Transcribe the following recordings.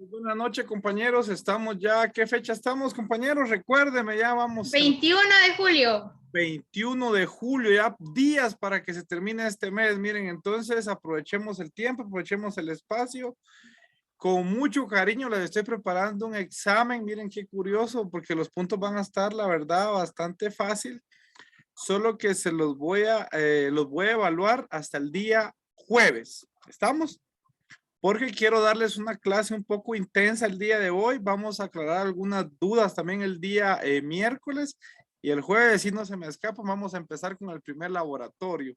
Buenas noches, compañeros. Estamos ya. ¿Qué fecha estamos, compañeros? Recuérdeme, ya vamos en 21 de julio. 21 de julio, ya días para que se termine este mes. Miren, entonces aprovechemos el tiempo, aprovechemos el espacio. Con mucho cariño les estoy preparando un examen. Miren qué curioso, porque los puntos van a estar, la verdad, bastante fácil. Solo que se los voy a evaluar hasta el día jueves. ¿Estamos? Porque quiero darles una clase un poco intensa el día de hoy. Vamos a aclarar algunas dudas también el día miércoles y el jueves, si no se me escapa, vamos a empezar con el primer laboratorio.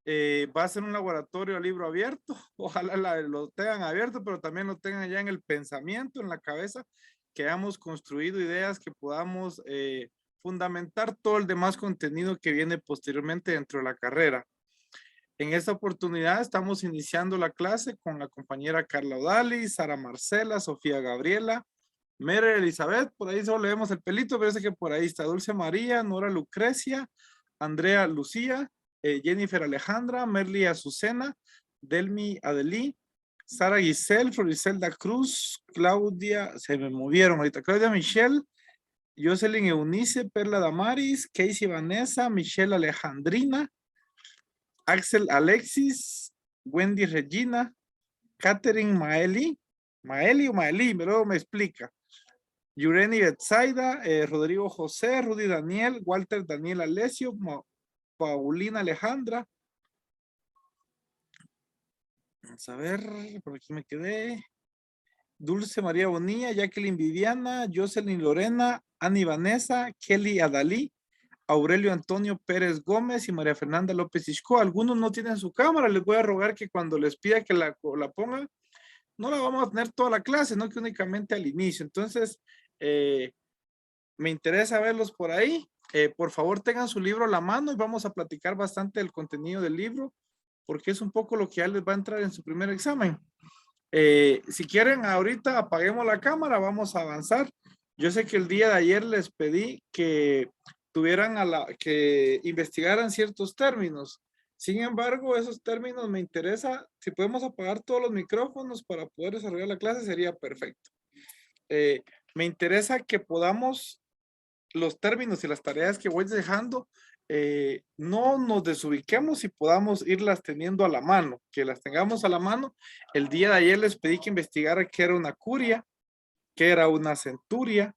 Va a ser un laboratorio a libro abierto. Ojalá lo tengan abierto, pero también lo tengan ya en el pensamiento, en la cabeza, que hayamos construido ideas que podamos fundamentar todo el demás contenido que viene posteriormente dentro de la carrera. En esta oportunidad estamos iniciando la clase con la compañera Carla Odali, Sara Marcela, Sofía Gabriela, Mere Elizabeth, por ahí solo leemos el pelito, parece que por ahí está Dulce María, Nora Lucrecia, Andrea Lucía, Jennifer Alejandra, Merly Azucena, Delmi Adelí, Sara Giselle, Floricelda Cruz, Claudia, se me movieron ahorita, Claudia Michelle, Jocelyn Eunice, Perla Damaris, Casey Vanessa, Michelle Alejandrina, Axel Alexis, Wendy Regina, Catherine Maeli, Maeli o Maeli, luego me explica. Yureni Betsaida, Rodrigo José, Rudy Daniel, Walter Daniel Alessio, Paulina Alejandra. Vamos a ver, por aquí me quedé. Dulce María Bonilla, Jacqueline Viviana, Jocelyn Lorena, Ani Vanessa, Kelly Adalí, Aurelio Antonio Pérez Gómez y María Fernanda López Isco. Algunos no tienen su cámara, les voy a rogar que cuando les pida que la pongan, no la vamos a tener toda la clase, no que únicamente al inicio. Entonces, me interesa verlos por ahí. Por favor, tengan su libro a la mano y vamos a platicar bastante del contenido del libro, porque es un poco lo que ya les va a entrar en su primer examen. Si quieren, ahorita apaguemos la cámara, vamos a avanzar. Yo sé que el día de ayer les pedí que que investigaran ciertos términos. Sin embargo, esos términos me interesa. Si podemos apagar todos los micrófonos para poder desarrollar la clase, sería perfecto. Me interesa que podamos los términos y las tareas que voy dejando, no nos desubiquemos y podamos irlas teniendo a la mano, que las tengamos a la mano. El día de ayer les pedí que investigara qué era una curia, qué era una centuria,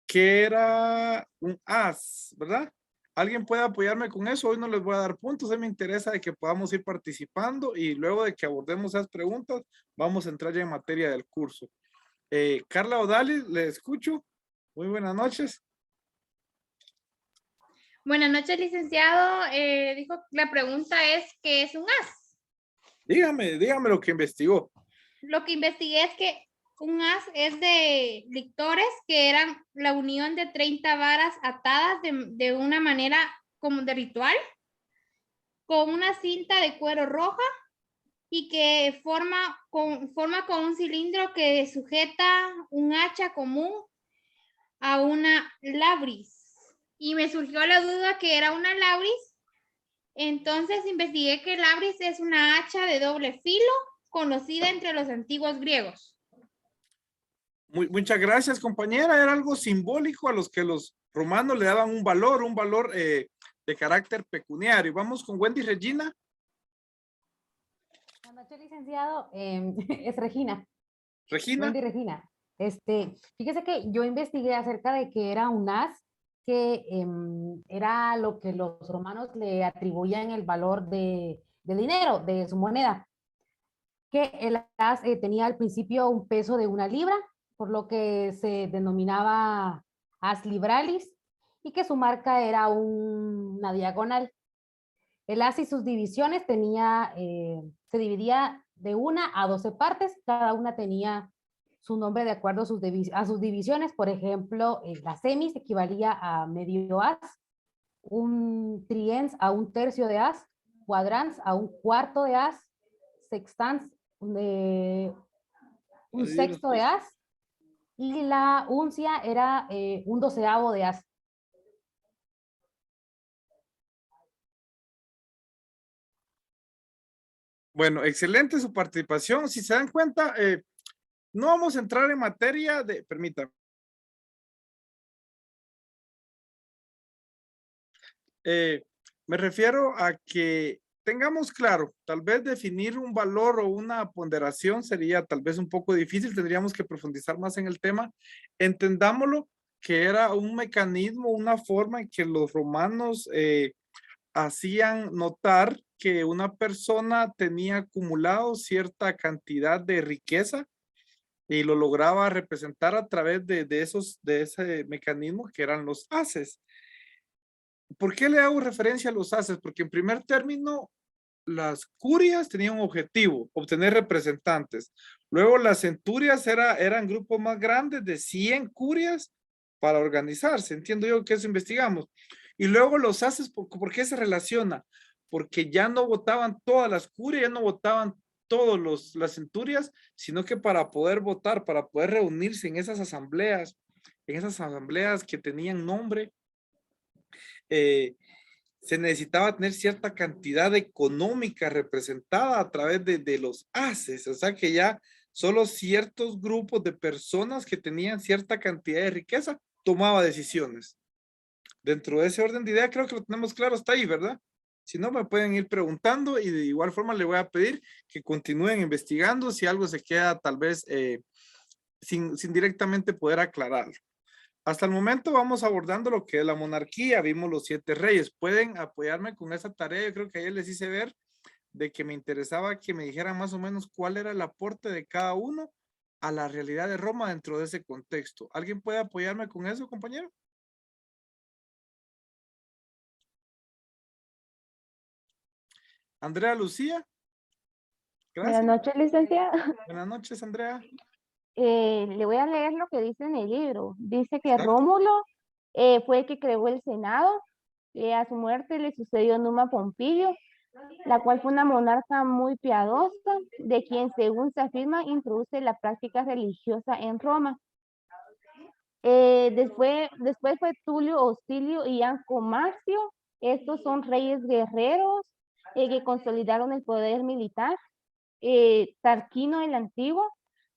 qué era un as, ¿verdad? ¿Alguien puede apoyarme con eso? Hoy no les voy a dar puntos, a mí me interesa de que podamos ir participando y luego de que abordemos esas preguntas, vamos a entrar ya en materia del curso. Carla Odali, le escucho. Muy buenas noches. Buenas noches, licenciado. Dijo, la pregunta es, ¿qué es un as? Dígame lo que investigó. Lo que investigué es que un as es de lictores que eran la unión de 30 varas atadas de una manera como de ritual, con una cinta de cuero roja y que forma con un cilindro que sujeta un hacha común a una labris. Y me surgió la duda que era una labris. Entonces investigué que labris es una hacha de doble filo conocida entre los antiguos griegos. Muchas gracias, compañera. Era algo simbólico a los que los romanos le daban un valor de carácter pecuniario. Vamos con Wendy Regina. Buenas noches, licenciado. Es Regina. Regina. Wendy Regina. Fíjese que yo investigué acerca de que era un as, que era lo que los romanos le atribuían el valor de dinero, de su moneda, que el as tenía al principio un peso de 1 libra, por lo que se denominaba as libralis, y que su marca era una diagonal. El as y sus divisiones se dividía de 1 a 12 partes, cada una tenía su nombre de acuerdo a sus divisiones. Por ejemplo, la semis equivalía a medio as, un triens a 1/3 de as, cuadrans a 1/4 de as, sextans de 1/6 de as, y la uncia era 1/12 de as. Bueno, excelente su participación. Si se dan cuenta, No vamos a entrar en materia de, permítame. Me refiero a que tengamos claro, tal vez definir un valor o una ponderación sería tal vez un poco difícil, tendríamos que profundizar más en el tema. Entendámoslo que era un mecanismo, una forma en que los romanos hacían notar que una persona tenía acumulado cierta cantidad de riqueza y lo lograba representar a través de ese mecanismo que eran los haces. ¿Por qué le hago referencia a los haces? Porque en primer término, las curias tenían un objetivo, obtener representantes. Luego las centurias eran grupos más grandes de 100 curias para organizarse. Entiendo yo que eso investigamos. Y luego los haces, ¿por qué se relaciona? Porque ya no votaban todas las curias, ya no votaban todas las centurias, sino que para poder votar, para poder reunirse en esas asambleas que tenían nombre, se necesitaba tener cierta cantidad económica representada a través de los haces, o sea que ya solo ciertos grupos de personas que tenían cierta cantidad de riqueza tomaba decisiones. Dentro de ese orden de idea creo que lo tenemos claro hasta ahí, ¿verdad? Si no, me pueden ir preguntando y de igual forma le voy a pedir que continúen investigando si algo se queda tal vez sin directamente poder aclararlo. Hasta el momento vamos abordando lo que es la monarquía, vimos los 7 reyes. Pueden apoyarme con esa tarea, yo creo que ayer les hice ver de que me interesaba que me dijeran más o menos cuál era el aporte de cada uno a la realidad de Roma dentro de ese contexto. ¿Alguien puede apoyarme con eso, compañero? Andrea Lucía. Buenas Gracias. noches, licenciada. Buenas noches, Andrea. Le voy a leer lo que dice en el libro. Dice que Exacto. Rómulo fue el que creó el Senado. A su muerte le sucedió Numa Pompilio, la cual fue una monarca muy piadosa, de quien, según se afirma, introduce la práctica religiosa en Roma. Después fue Tulio Hostilio y Anco Marcio. Estos son reyes guerreros que consolidaron el poder militar. Tarquino el Antiguo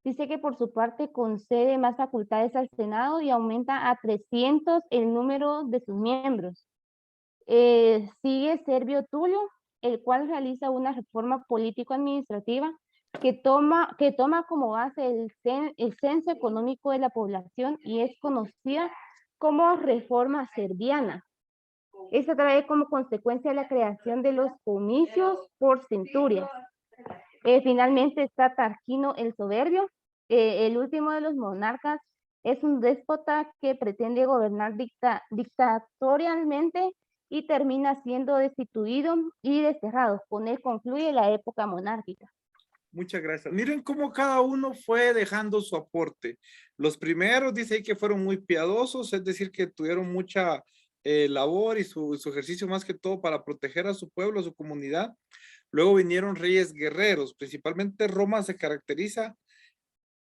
dice que por su parte concede más facultades al Senado y aumenta a 300 el número de sus miembros. Sigue Servio Tulio, el cual realiza una reforma político-administrativa que toma como base el censo económico de la población y es conocida como reforma serviana. Esta trae como consecuencia la creación de los comicios por centurias. Finalmente está Tarquino el Soberbio, el último de los monarcas. Es un déspota que pretende gobernar dictatorialmente y termina siendo destituido y desterrado. Con él concluye la época monárquica. Muchas gracias. Miren cómo cada uno fue dejando su aporte. Los primeros dice ahí que fueron muy piadosos, es decir, que tuvieron mucha labor y su ejercicio más que todo para proteger a su pueblo, a su comunidad. Luego vinieron reyes guerreros, principalmente Roma se caracteriza.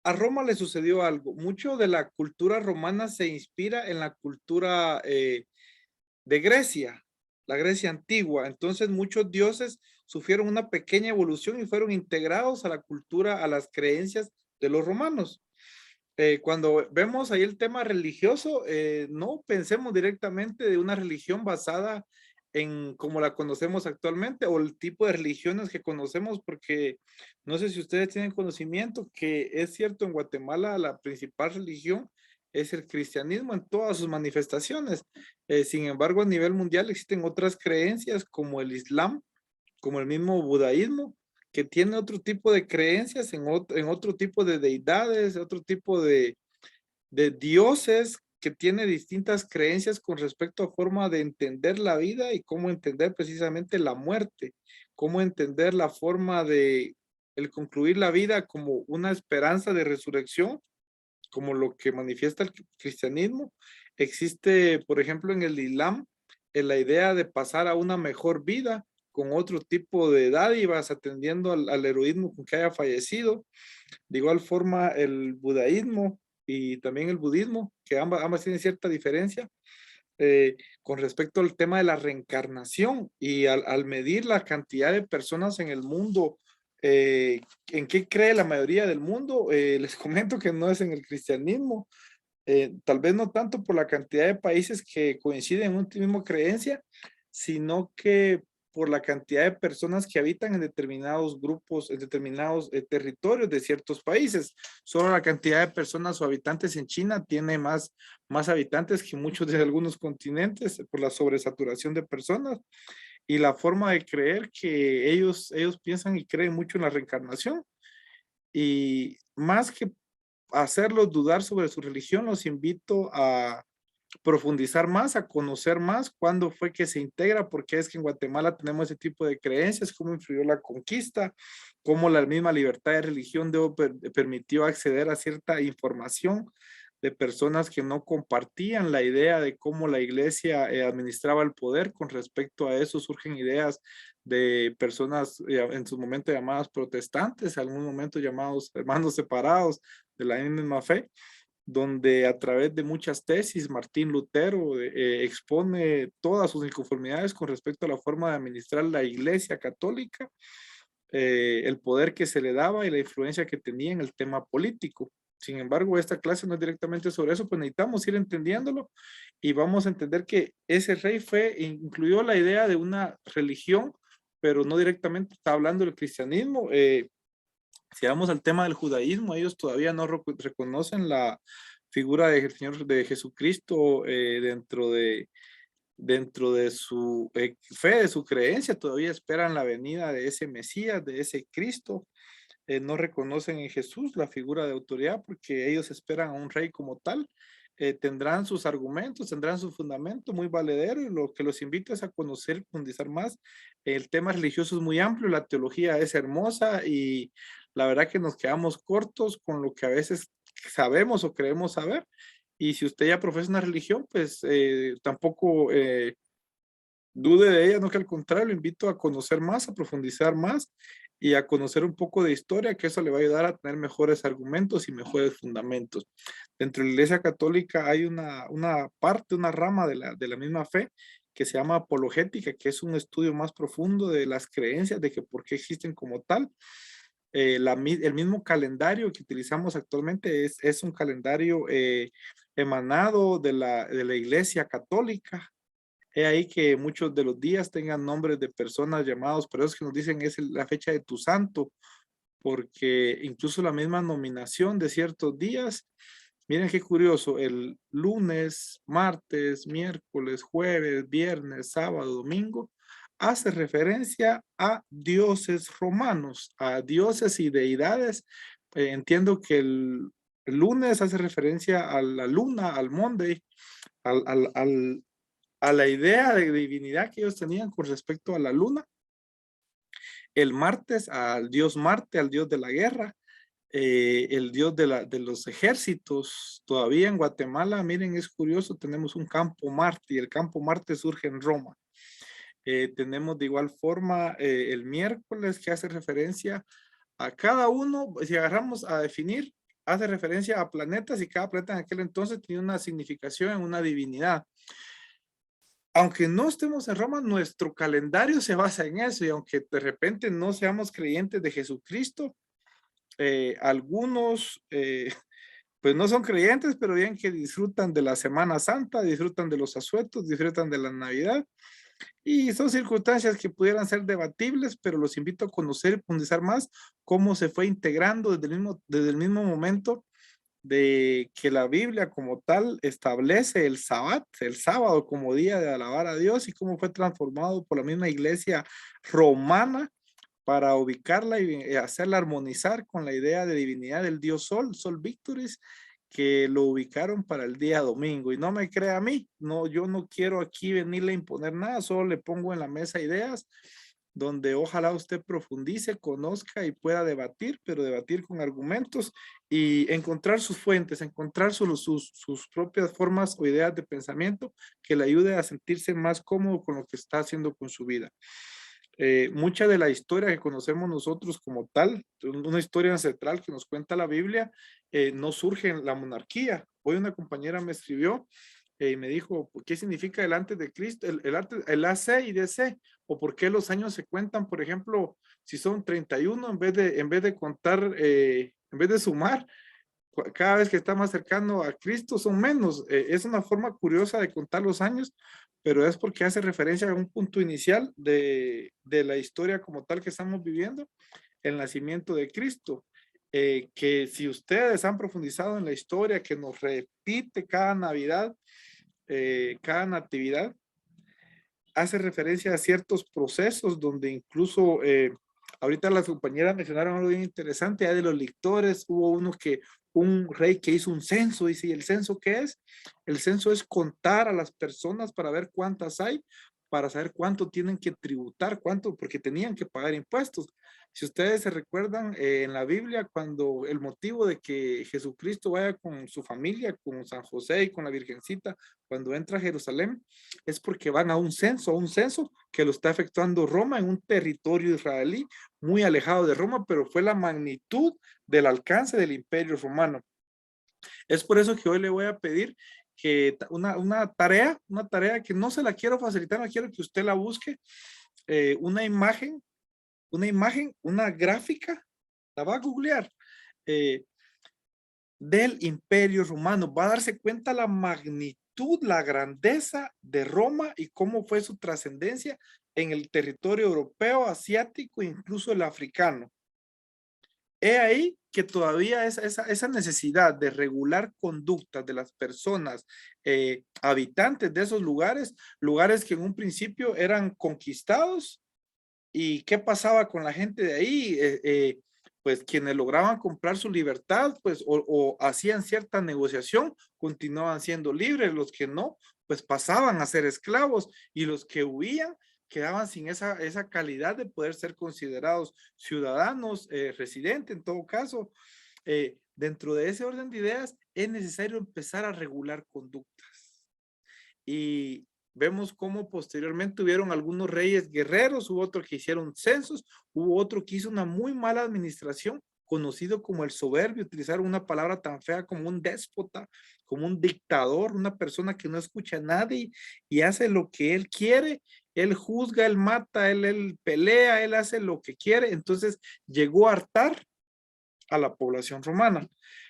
A Roma le sucedió algo. Mucho de la cultura romana se inspira en la cultura de Grecia, la Grecia antigua. Entonces muchos dioses sufrieron una pequeña evolución y fueron integrados a la cultura, a las creencias de los romanos. Cuando vemos ahí el tema religioso, no pensemos directamente de una religión basada en como la conocemos actualmente o el tipo de religiones que conocemos, porque no sé si ustedes tienen conocimiento que es cierto, en Guatemala la principal religión es el cristianismo en todas sus manifestaciones. Sin embargo, a nivel mundial existen otras creencias como el islam, como el mismo budaísmo, que tiene otro tipo de creencias en otro tipo de deidades, otro tipo de dioses, que tiene distintas creencias con respecto a forma de entender la vida y cómo entender precisamente la muerte, cómo entender la forma de el concluir la vida como una esperanza de resurrección, como lo que manifiesta el cristianismo. Existe, por ejemplo, en el Islam, en la idea de pasar a una mejor vida con otro tipo de dádivas, atendiendo al heroísmo con que haya fallecido. De igual forma, el budaísmo y también el budismo, que ambas tienen cierta diferencia con respecto al tema de la reencarnación, y al medir la cantidad de personas en el mundo ¿En qué cree la mayoría del mundo? Les comento que no es en el cristianismo. Tal vez no tanto por la cantidad de países que coinciden en una misma creencia, sino que por la cantidad de personas que habitan en determinados grupos, en determinados territorios de ciertos países. Solo la cantidad de personas o habitantes en China tiene más habitantes que muchos de algunos continentes por la sobresaturación de personas y la forma de creer que ellos piensan y creen mucho en la reencarnación. Y más que hacerlos dudar sobre su religión, los invito a profundizar más, a conocer más cuándo fue que se integra, porque es que en Guatemala tenemos ese tipo de creencias, cómo influyó la conquista, cómo la misma libertad de religión permitió acceder a cierta información de personas que no compartían la idea de cómo la iglesia administraba el poder. Con respecto a eso surgen ideas de personas en su momento llamadas protestantes, en algún momento llamados hermanos separados de la misma fe, donde a través de muchas tesis Martín Lutero expone todas sus inconformidades con respecto a la forma de administrar la Iglesia Católica, el poder que se le daba y la influencia que tenía en el tema político. Sin embargo, esta clase no es directamente sobre eso, pues necesitamos ir entendiéndolo y vamos a entender que ese rey incluyó la idea de una religión, pero no directamente está hablando del cristianismo. Si vamos al tema del judaísmo, ellos todavía no reconocen la figura del Señor de Jesucristo dentro de su fe, de su creencia, todavía esperan la venida de ese Mesías, de ese Cristo. No reconocen en Jesús la figura de autoridad porque ellos esperan a un rey como tal. Tendrán sus argumentos, tendrán su fundamento muy valedero y lo que los invito es a conocer, profundizar más. El tema religioso es muy amplio, la teología es hermosa y la verdad que nos quedamos cortos con lo que a veces sabemos o creemos saber. Y si usted ya profesa una religión, pues tampoco dude de ella, no que al contrario, lo invito a conocer más, a profundizar más y a conocer un poco de historia, que eso le va a ayudar a tener mejores argumentos y mejores fundamentos. Dentro de la Iglesia Católica hay una parte, una rama de la misma fe que se llama apologética, que es un estudio más profundo de las creencias, de que por qué existen como tal. El mismo calendario que utilizamos actualmente es un calendario emanado de la Iglesia Católica. He ahí que muchos de los días tengan nombres de personas llamados, pero es que nos dicen es la fecha de tu santo, porque incluso la misma nominación de ciertos días, miren qué curioso, el lunes, martes, miércoles, jueves, viernes, sábado, domingo, hace referencia a dioses romanos, a dioses y deidades. Entiendo que el lunes hace referencia a la luna, al Monday, a la idea de divinidad que ellos tenían con respecto a la luna. El martes al dios Marte, al dios de la guerra, el dios de los ejércitos. Todavía en Guatemala, miren, es curioso, tenemos un campo Marte y el campo Marte surge en Roma. Tenemos de igual forma el miércoles que hace referencia a cada uno, si agarramos a definir, hace referencia a planetas y cada planeta en aquel entonces tenía una significación en una divinidad. Aunque no estemos en Roma, nuestro calendario se basa en eso y aunque de repente no seamos creyentes de Jesucristo, algunos pues no son creyentes, pero bien que disfrutan de la Semana Santa, disfrutan de los asuetos, disfrutan de la Navidad y son circunstancias que pudieran ser debatibles, pero los invito a conocer y profundizar más cómo se fue integrando desde el mismo momento de que la Biblia como tal establece el sábado como día de alabar a Dios y cómo fue transformado por la misma iglesia romana para ubicarla y hacerla armonizar con la idea de divinidad del dios Sol Victoris, que lo ubicaron para el día domingo. Y no me crea a mí, no, yo no quiero aquí venirle a imponer nada, solo le pongo en la mesa ideas donde ojalá usted profundice, conozca y pueda debatir, pero debatir con argumentos y encontrar sus fuentes, encontrar sus propias formas o ideas de pensamiento que le ayude a sentirse más cómodo con lo que está haciendo con su vida. Mucha de la historia que conocemos nosotros como tal, una historia ancestral que nos cuenta la Biblia, no surge en la monarquía. Hoy una compañera me escribió y me dijo, ¿qué significa el antes de Cristo, el AC y DC? ¿O por qué los años se cuentan, por ejemplo, si son 31, en vez de contar, en vez de sumar, cada vez que está más cercano a Cristo son menos. Es una forma curiosa de contar los años, pero es porque hace referencia a un punto inicial de la historia como tal que estamos viviendo, el nacimiento de Cristo. Que si ustedes han profundizado en la historia que nos repite cada Navidad, cada Natividad, hace referencia a ciertos procesos donde incluso ahorita las compañeras mencionaron algo bien interesante, ya de los lictores, hubo un rey que hizo un censo, dice, ¿y el censo qué es? El censo es contar a las personas para ver cuántas hay, para saber cuánto tienen que tributar, cuánto, porque tenían que pagar impuestos. Si ustedes se recuerdan en la Biblia, cuando el motivo de que Jesucristo vaya con su familia, con San José y con la Virgencita, cuando entra a Jerusalén, es porque van a un censo que lo está efectuando Roma en un territorio israelí muy alejado de Roma, pero fue la magnitud del alcance del imperio romano. Es por eso que hoy le voy a pedir que una tarea que no se la quiero facilitar, no quiero que usted la busque, una imagen, una gráfica, la va a googlear, del imperio romano, va a darse cuenta la magnitud, la grandeza de Roma y cómo fue su trascendencia en el territorio europeo, asiático, incluso el africano. He ahí que todavía esa necesidad de regular conductas de las personas habitantes de esos lugares que en un principio eran conquistados, y qué pasaba con la gente de ahí, pues quienes lograban comprar su libertad, pues o hacían cierta negociación, continuaban siendo libres, los que no, pues pasaban a ser esclavos, y los que huían quedaban sin esa calidad de poder ser considerados ciudadanos, residentes en todo caso. Dentro de ese orden de ideas es necesario empezar a regular conductas. Y vemos cómo posteriormente hubieron algunos reyes guerreros, hubo otros que hicieron censos, hubo otro que hizo una muy mala administración, conocido como el soberbio, utilizaron una palabra tan fea como un déspota, como un dictador, una persona que no escucha a nadie y hace lo que él quiere, él juzga, él mata, él pelea, él hace lo que quiere. Entonces llegó a hartar a la población romana.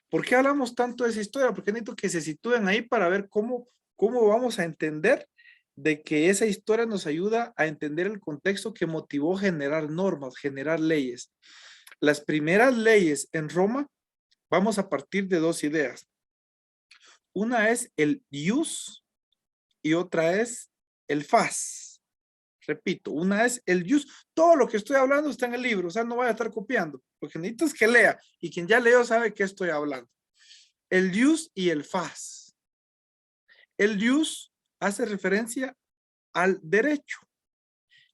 ¿Por qué hablamos tanto de esa historia? Porque necesito que se sitúen ahí para ver cómo vamos a entender de que esa historia nos ayuda a entender el contexto que motivó generar normas, generar leyes. Las primeras leyes en Roma, vamos a partir de dos ideas. Una es el ius y otra es el fas. Repito, una es el ius. Todo lo que estoy hablando está en el libro, o sea, no voy a estar copiando. Lo que necesito es que lea, y quien ya leo sabe qué estoy hablando. El ius y el fas. El ius hace referencia al derecho.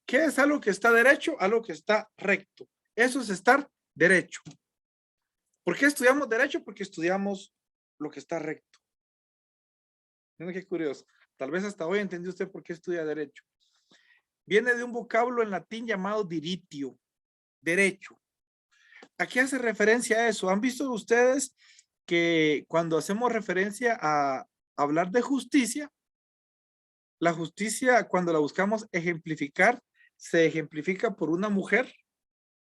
¿Qué es algo que está derecho? Algo que está recto. Eso es estar derecho. ¿Por qué estudiamos derecho? Porque estudiamos lo que está recto. Miren qué curioso. Tal vez hasta hoy entendió usted por qué estudia derecho. Viene de un vocablo en latín llamado diritio, derecho. ¿A qué hace referencia a eso? ¿Han visto ustedes que cuando hacemos referencia a hablar de justicia, la justicia, cuando la buscamos ejemplificar, se ejemplifica por una mujer,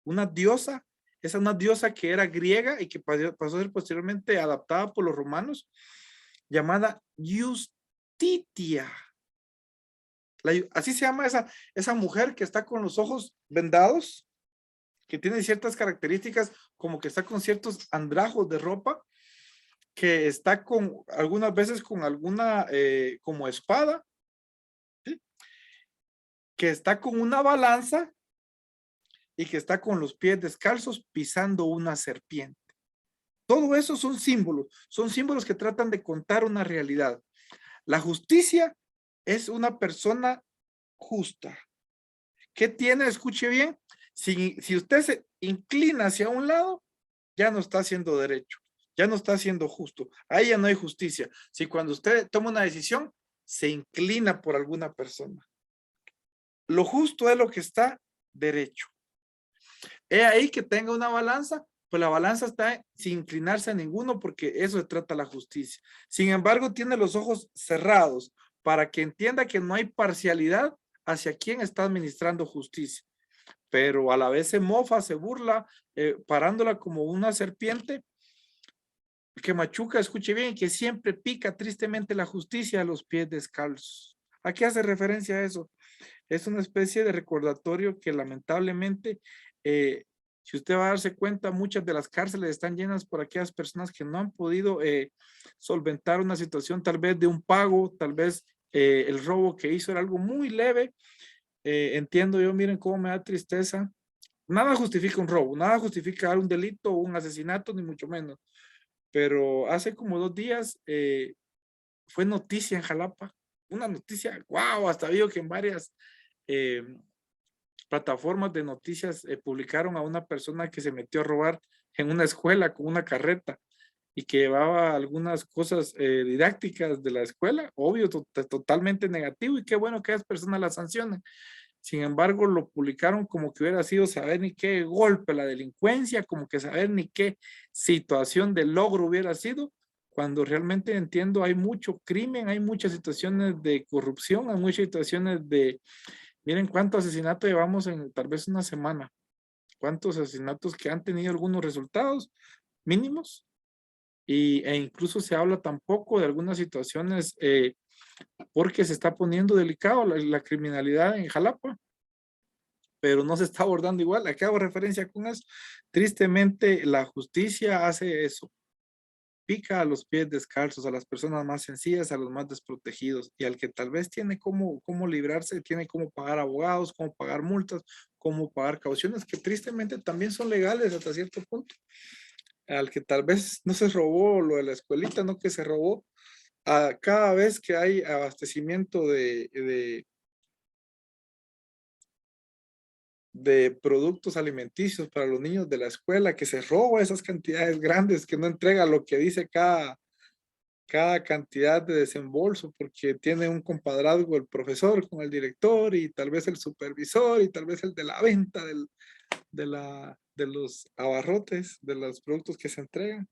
una diosa? Esa es una diosa que era griega y que pasó a ser posteriormente adaptada por los romanos, llamada Justitia. Así se llama esa mujer que está con los ojos vendados, que tiene ciertas características, como que está con ciertos andrajos de ropa, que está con algunas veces con alguna como espada, ¿sí? Que está con una balanza y que está con los pies descalzos pisando una serpiente. Todo eso son símbolos que tratan de contar una realidad. La justicia es una persona justa. ¿Qué tiene? Escuche bien. Si usted se inclina hacia un lado, ya no está haciendo derecho, ya no está haciendo justo. Ahí ya no hay justicia. Si cuando usted toma una decisión, se inclina por alguna persona. Lo justo es lo que está derecho. He ahí que tenga una balanza, pues la balanza está sin inclinarse a ninguno, porque eso se trata la justicia. Sin embargo, tiene los ojos cerrados para que entienda que no hay parcialidad hacia quien está administrando justicia. pero a la vez se mofa, se burla, parándola como una serpiente que machuca, escuche bien, que siempre pica tristemente la justicia a los pies descalzos. ¿A qué hace referencia a eso? Es una especie de recordatorio que lamentablemente, si usted va a darse cuenta, muchas de las cárceles están llenas por aquellas personas que no han podido solventar una situación tal vez de un pago, tal vez el robo que hizo era algo muy leve. Entiendo yo, miren cómo me da tristeza. Nada justifica un robo, nada justifica un delito o un asesinato, ni mucho menos. Pero hace como 2 días fue noticia en Jalapa, una noticia, wow, hasta vio que en varias plataformas de noticias publicaron a una persona que se metió a robar en una escuela con una carreta y que llevaba algunas cosas didácticas de la escuela, obvio, totalmente negativo, y qué bueno que esas personas la sancionen. Sin embargo, lo publicaron como que hubiera sido saber ni qué golpe la delincuencia, como que saber ni qué situación de logro hubiera sido, cuando realmente entiendo hay mucho crimen, hay muchas situaciones de corrupción, hay muchas situaciones de, miren cuántos asesinatos llevamos en tal vez una semana, cuántos asesinatos que han tenido algunos resultados mínimos, e incluso se habla tampoco de algunas situaciones porque se está poniendo delicado la criminalidad en Jalapa, pero no se está abordando igual. ¿A qué hago referencia con eso? Tristemente, la justicia hace eso. Pica a los pies descalzos, a las personas más sencillas, a los más desprotegidos, y al que tal vez tiene cómo librarse, tiene cómo pagar abogados, cómo pagar multas, cómo pagar cauciones, que tristemente también son legales hasta cierto punto. Al que tal vez no se robó lo de la escuelita, no que se robó, a cada vez que hay abastecimiento de productos alimenticios para los niños de la escuela, que se roba esas cantidades grandes, que no entrega lo que dice cada cantidad de desembolso, porque tiene un compadrazgo el profesor con el director y tal vez el supervisor y tal vez el de la venta de los abarrotes, de los productos que se entregan.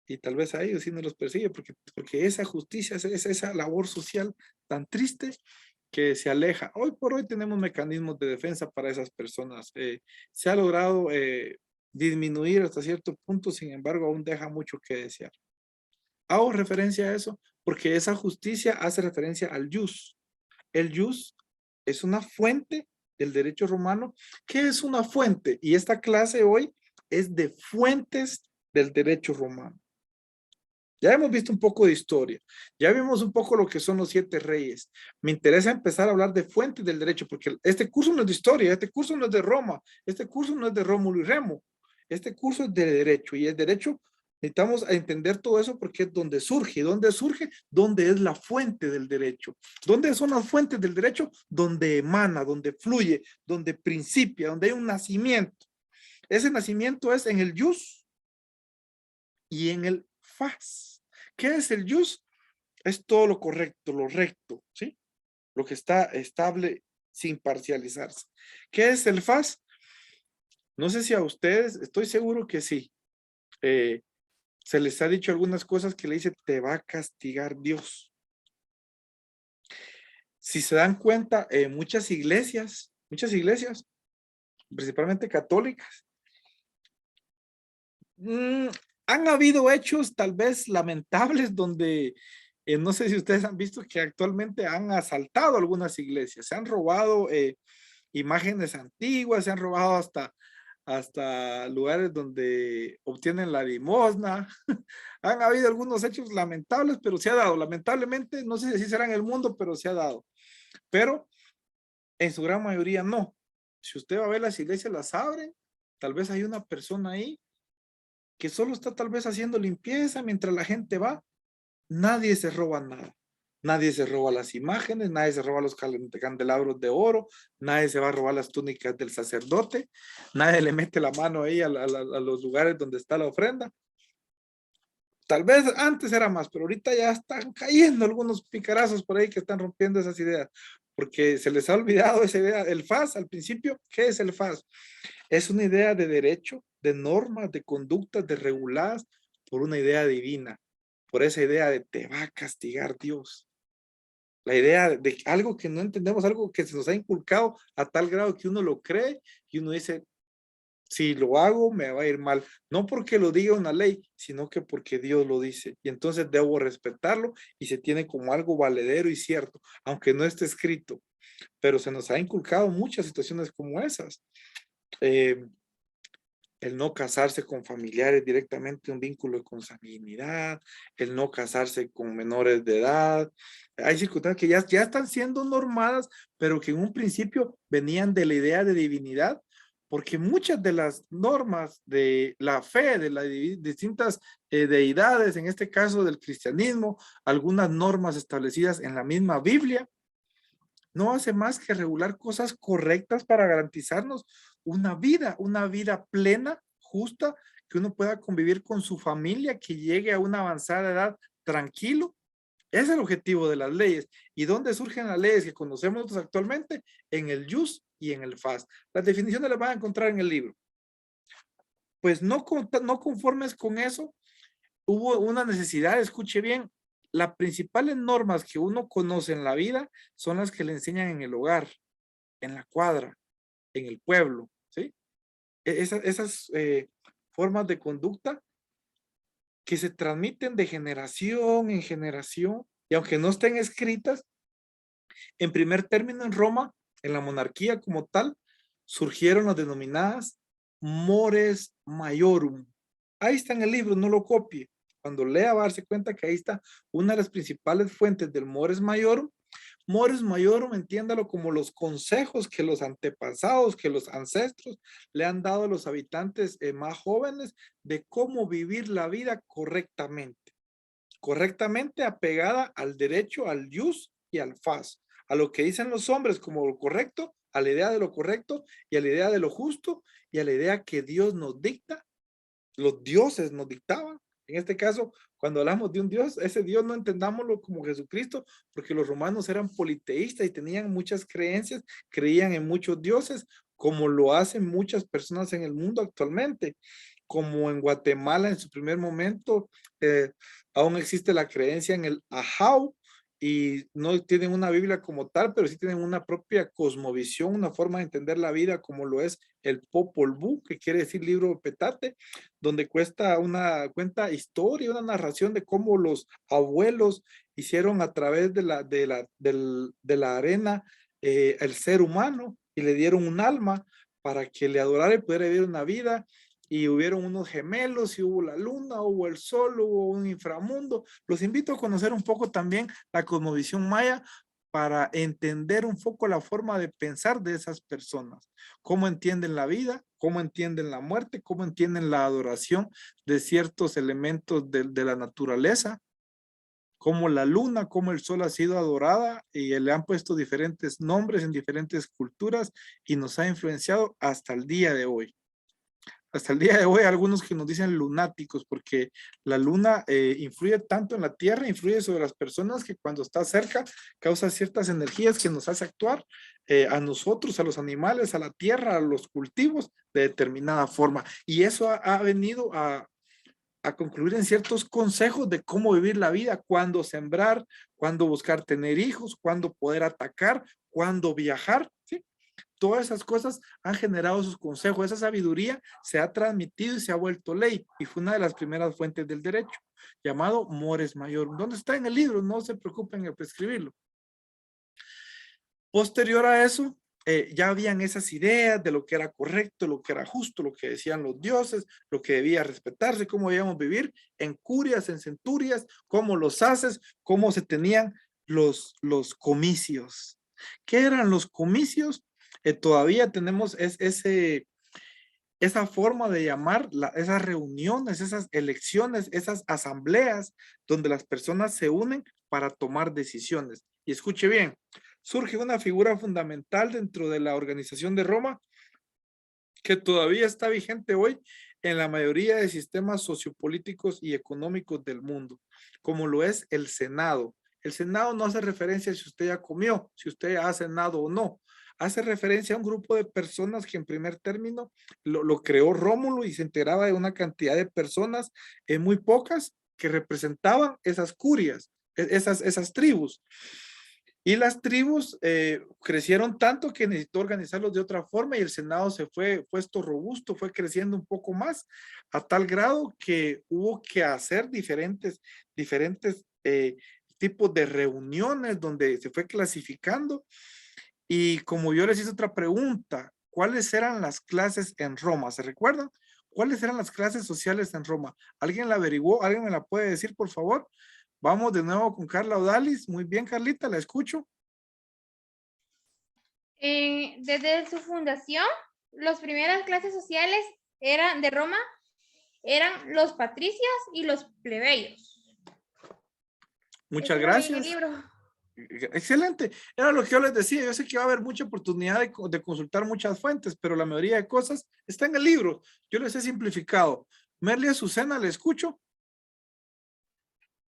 Y tal vez a ellos sí no los persigue, porque esa justicia, esa labor social tan triste que se aleja. Hoy por hoy tenemos mecanismos de defensa para esas personas. Se ha logrado disminuir hasta cierto punto, sin embargo, aún deja mucho que desear. Hago referencia a eso porque esa justicia hace referencia al jus. El jus es una fuente del derecho romano. ¿Qué es una fuente? Y esta clase hoy es de fuentes del derecho romano. Ya hemos visto un poco de historia, ya vimos un poco lo que son los 7 reyes. Me interesa empezar a hablar de fuentes del derecho, porque este curso no es de historia, este curso no es de Roma, este curso no es de Rómulo y Remo, este curso es de derecho, y el derecho necesitamos entender todo eso porque es donde surge. ¿Dónde surge? ¿Dónde es la fuente del derecho? ¿Dónde son las fuentes del derecho? Donde emana, donde fluye, donde principia, donde hay un nacimiento. Ese nacimiento es en el jus y en el fas. ¿Qué es el jus? Es todo lo correcto, lo recto, ¿sí? Lo que está estable sin parcializarse. ¿Qué es el fas? No sé si a ustedes, estoy seguro que sí. Se les ha dicho algunas cosas que le dice, te va a castigar Dios. Si se dan cuenta, muchas iglesias, principalmente católicas, han habido hechos tal vez lamentables donde no sé si ustedes han visto que actualmente han asaltado algunas iglesias, se han robado imágenes antiguas, se han robado hasta lugares donde obtienen la limosna. Han habido algunos hechos lamentables, pero se ha dado. Lamentablemente, no sé si será en el mundo, pero se ha dado. Pero en su gran mayoría no. Si usted va a ver las iglesias, las abren, tal vez hay una persona ahí que solo está tal vez haciendo limpieza mientras la gente va. Nadie se roba nada. Nadie se roba las imágenes, nadie se roba los candelabros de oro, nadie se va a robar las túnicas del sacerdote, nadie le mete la mano ahí a los lugares donde está la ofrenda. Tal vez antes era más, pero ahorita ya están cayendo algunos picarazos por ahí que están rompiendo esas ideas, porque se les ha olvidado esa idea. El FAS, al principio, ¿qué es el FAS? Es una idea de derecho, de normas, de conductas, de reguladas por una idea divina, por esa idea de te va a castigar Dios. La idea de algo que no entendemos, algo que se nos ha inculcado a tal grado que uno lo cree y uno dice, si lo hago me va a ir mal, no porque lo diga una ley, sino que porque Dios lo dice. Y entonces debo respetarlo y se tiene como algo valedero y cierto, aunque no esté escrito. Pero se nos ha inculcado muchas situaciones como esas. El no casarse con familiares directamente, un vínculo de consanguinidad, el no casarse con menores de edad. Hay circunstancias que ya están siendo normadas, pero que en un principio venían de la idea de divinidad, porque muchas de las normas de la fe, de las distintas deidades, en este caso del cristianismo, algunas normas establecidas en la misma Biblia, no hace más que regular cosas correctas para garantizarnos una vida plena, justa, que uno pueda convivir con su familia, que llegue a una avanzada edad tranquilo. Ese es el objetivo de las leyes. ¿Y dónde surgen las leyes que conocemos nosotros actualmente? En el Jus y en el Fas. Las definiciones las van a encontrar en el libro. Pues no conformes con eso, hubo una necesidad, escuche bien, las principales normas que uno conoce en la vida son las que le enseñan en el hogar, en la cuadra, en el pueblo, ¿sí? Esas formas de conducta que se transmiten de generación en generación, y aunque no estén escritas, en primer término en Roma, en la monarquía como tal, surgieron las denominadas mores maiorum. Ahí está en el libro, no lo copie. Cuando lea va a darse cuenta que ahí está una de las principales fuentes del mores maiorum. Mores maiorum, entiéndalo como los consejos que los antepasados, que los ancestros le han dado a los habitantes más jóvenes de cómo vivir la vida correctamente. Correctamente apegada al derecho, al jus y al fas, a lo que dicen los hombres como lo correcto, a la idea de lo correcto y a la idea de lo justo y a la idea que Dios nos dicta, los dioses nos dictaban. En este caso, cuando hablamos de un Dios, ese Dios no entendámoslo como Jesucristo, porque los romanos eran politeístas y tenían muchas creencias, creían en muchos dioses, como lo hacen muchas personas en el mundo actualmente, como en Guatemala en su primer momento, aún existe la creencia en el Ahau, y no tienen una Biblia como tal, pero sí tienen una propia cosmovisión, una forma de entender la vida como lo es el Popol Vuh, que quiere decir libro de petate, donde cuenta historia, una narración de cómo los abuelos hicieron a través de la arena el ser humano y le dieron un alma para que le adorara y pudiera vivir una vida. Y hubieron unos gemelos, y hubo la luna, hubo el sol, hubo un inframundo. Los invito a conocer un poco también la cosmovisión maya para entender un poco la forma de pensar de esas personas. Cómo entienden la vida, cómo entienden la muerte, cómo entienden la adoración de ciertos elementos de la naturaleza, cómo la luna, cómo el sol ha sido adorada y le han puesto diferentes nombres en diferentes culturas y nos ha influenciado hasta el día de hoy. Hasta el día de hoy, algunos que nos dicen lunáticos, porque la luna influye tanto en la Tierra, influye sobre las personas, que cuando está cerca causa ciertas energías que nos hace actuar a nosotros, a los animales, a la Tierra, a los cultivos, de determinada forma. Y eso ha venido a concluir en ciertos consejos de cómo vivir la vida, cuándo sembrar, cuándo buscar tener hijos, cuándo poder atacar, cuándo viajar, ¿sí? Todas esas cosas han generado sus consejos. Esa sabiduría se ha transmitido y se ha vuelto ley, y fue una de las primeras fuentes del derecho, llamado mores maiorum. ¿Dónde está en el libro? No se preocupen en prescribirlo. Posterior a eso, ya habían esas ideas de lo que era correcto, lo que era justo, lo que decían los dioses, lo que debía respetarse, cómo debíamos vivir en curias, en centurias, cómo los haces, cómo se tenían los comicios. ¿Qué eran los comicios? Todavía tenemos esa forma de llamar esas reuniones, esas elecciones, esas asambleas donde las personas se unen para tomar decisiones. Y escuche bien, surge una figura fundamental dentro de la organización de Roma que todavía está vigente hoy en la mayoría de sistemas sociopolíticos y económicos del mundo, como lo es el Senado. El Senado no hace referencia a si usted ya comió, si usted ya ha cenado o no. Hace referencia a un grupo de personas que en primer término lo creó Rómulo y se integraba de una cantidad de personas, muy pocas, que representaban esas curias, esas tribus. Y las tribus crecieron tanto que necesitó organizarlos de otra forma y el Senado se fue puesto robusto, fue creciendo un poco más a tal grado que hubo que hacer diferentes tipos de reuniones donde se fue clasificando. Y como yo les hice otra pregunta, ¿cuáles eran las clases en Roma? ¿Se recuerdan? ¿Cuáles eran las clases sociales en Roma? ¿Alguien la averiguó? ¿Alguien me la puede decir, por favor? Vamos de nuevo con Carla Odalis. Muy bien, Carlita, la escucho. Desde su fundación, las primeras clases sociales de Roma eran los patricios y los plebeyos. Muchas Eso lo vi en gracias. el libro. Excelente. Era lo que yo les decía. Yo sé que va a haber mucha oportunidad de consultar muchas fuentes, pero la mayoría de cosas está en el libro. Yo les he simplificado. Merly Azucena, le escucho.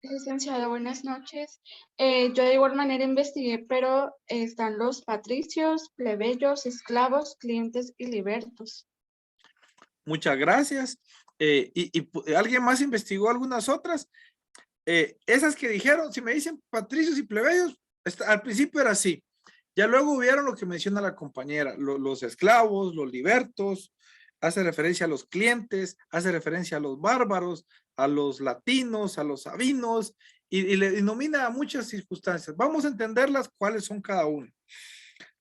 Licenciado, buenas noches. Yo de igual manera investigué, pero están los patricios, plebeyos, esclavos, clientes y libertos. Muchas gracias. ¿Alguien más investigó algunas otras? Esas que dijeron, si me dicen patricios y plebeyos, al principio era así. Ya luego hubieron lo que menciona la compañera, los esclavos, los libertos, hace referencia a los clientes, hace referencia a los bárbaros, a los latinos, a los sabinos, y le denomina a muchas circunstancias. Vamos a entenderlas cuáles son cada uno.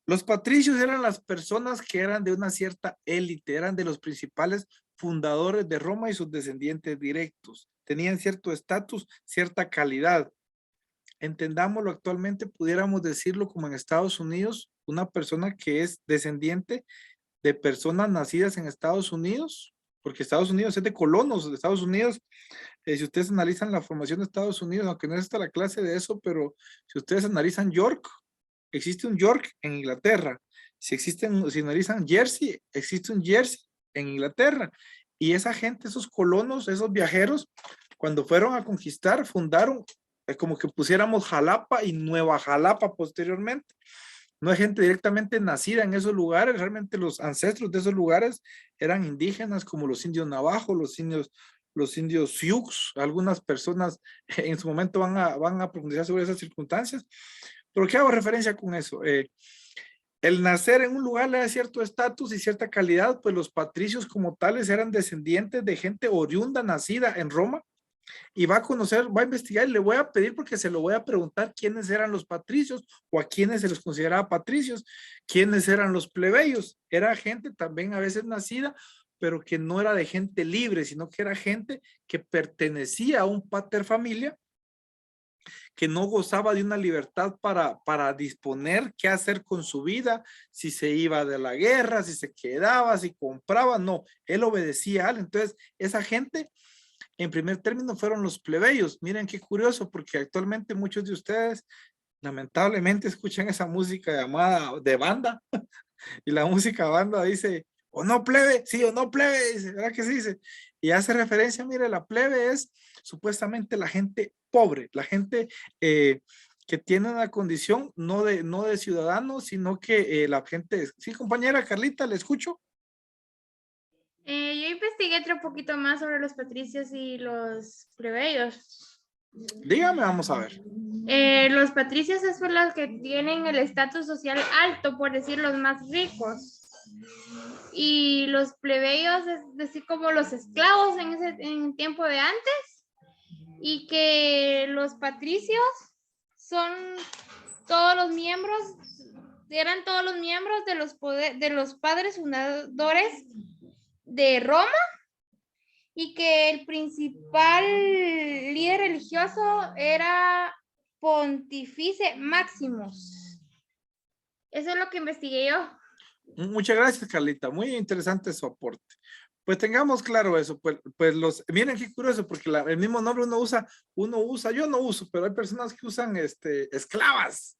Los patricios eran las personas que eran de una cierta élite, eran de los principales fundadores de Roma y sus descendientes directos. Tenían cierto estatus, cierta calidad. Entendámoslo actualmente, pudiéramos decirlo como en Estados Unidos, una persona que es descendiente de personas nacidas en Estados Unidos, porque Estados Unidos es de colonos de Estados Unidos. Si ustedes analizan la formación de Estados Unidos, aunque no es esta la clase de eso, pero si ustedes analizan York, existe un York en Inglaterra. Si analizan Jersey, existe un Jersey en Inglaterra. Y esa gente, esos colonos, esos viajeros, cuando fueron a conquistar, fundaron como que pusiéramos Jalapa y Nueva Jalapa posteriormente. No hay gente directamente nacida en esos lugares, realmente los ancestros de esos lugares eran indígenas como los indios navajos, los indios Sioux. Algunas personas en su momento van a profundizar sobre esas circunstancias. ¿Pero qué hago referencia con eso? El nacer en un lugar le da cierto estatus y cierta calidad, pues los patricios como tales eran descendientes de gente oriunda nacida en Roma, y va a conocer, va a investigar y le voy a pedir porque se lo voy a preguntar quiénes eran los patricios o a quiénes se les consideraba patricios, quiénes eran los plebeyos. Era gente también a veces nacida, pero que no era de gente libre, sino que era gente que pertenecía a un pater familia, que no gozaba de una libertad para disponer qué hacer con su vida, si se iba de la guerra, si se quedaba, si compraba, no, él obedecía a él. Entonces, esa gente, en primer término, fueron los plebeyos. Miren qué curioso, porque actualmente muchos de ustedes, lamentablemente, escuchan esa música llamada de banda, y la música banda dice, o no plebe, sí o no plebe, dice, ¿verdad que se dice? Y hace referencia, mire, la plebe es supuestamente la gente pobre, la gente que tiene una condición no de ciudadano, sino que la gente, sí, compañera Carlita, ¿le escucho? Yo investigué otro poquito más sobre los patricios y los plebeyos. Dígame, vamos a ver. Los patricios son los que tienen el estatus social alto, por decir los más ricos. Y los plebeyos es decir como los esclavos en tiempo de antes. Y que los patricios son todos los miembros, eran todos los miembros de los padres fundadores de Roma, y que el principal líder religioso era Pontífice Maximus. Eso es lo que investigué yo. Muchas gracias, Carlita. Muy interesante su aporte. Pues tengamos claro eso. Pues miren qué curioso, porque el mismo nombre uno usa, yo no uso, pero hay personas que usan esclavas.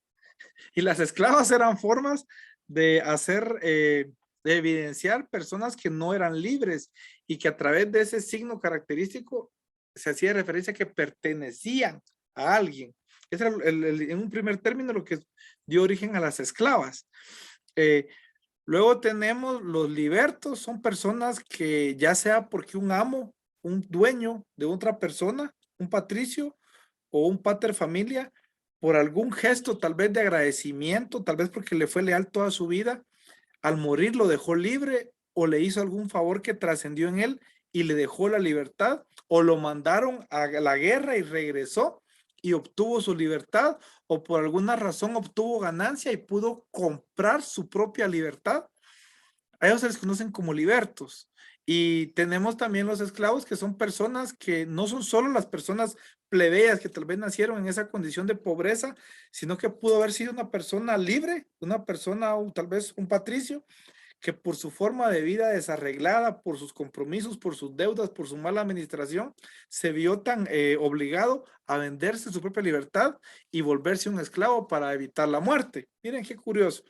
Y las esclavas eran formas de hacer, de evidenciar personas que no eran libres y que a través de ese signo característico se hacía referencia a que pertenecían a alguien. Ese era en un primer término lo que dio origen a las esclavas. Luego tenemos los libertos, son personas que ya sea porque un amo, un dueño de otra persona, un patricio o un pater familia, por algún gesto tal vez de agradecimiento, tal vez porque le fue leal toda su vida, al morir lo dejó libre o le hizo algún favor que trascendió en él y le dejó la libertad, o lo mandaron a la guerra y regresó y obtuvo su libertad, o por alguna razón obtuvo ganancia y pudo comprar su propia libertad. A ellos se les conocen como libertos. Y tenemos también los esclavos, que son personas que no son solo las personas plebeyas que tal vez nacieron en esa condición de pobreza, sino que pudo haber sido una persona libre, una persona, o tal vez un patricio, que por su forma de vida desarreglada, por sus compromisos, por sus deudas, por su mala administración, se vio tan obligado a venderse su propia libertad y volverse un esclavo para evitar la muerte. Miren qué curioso.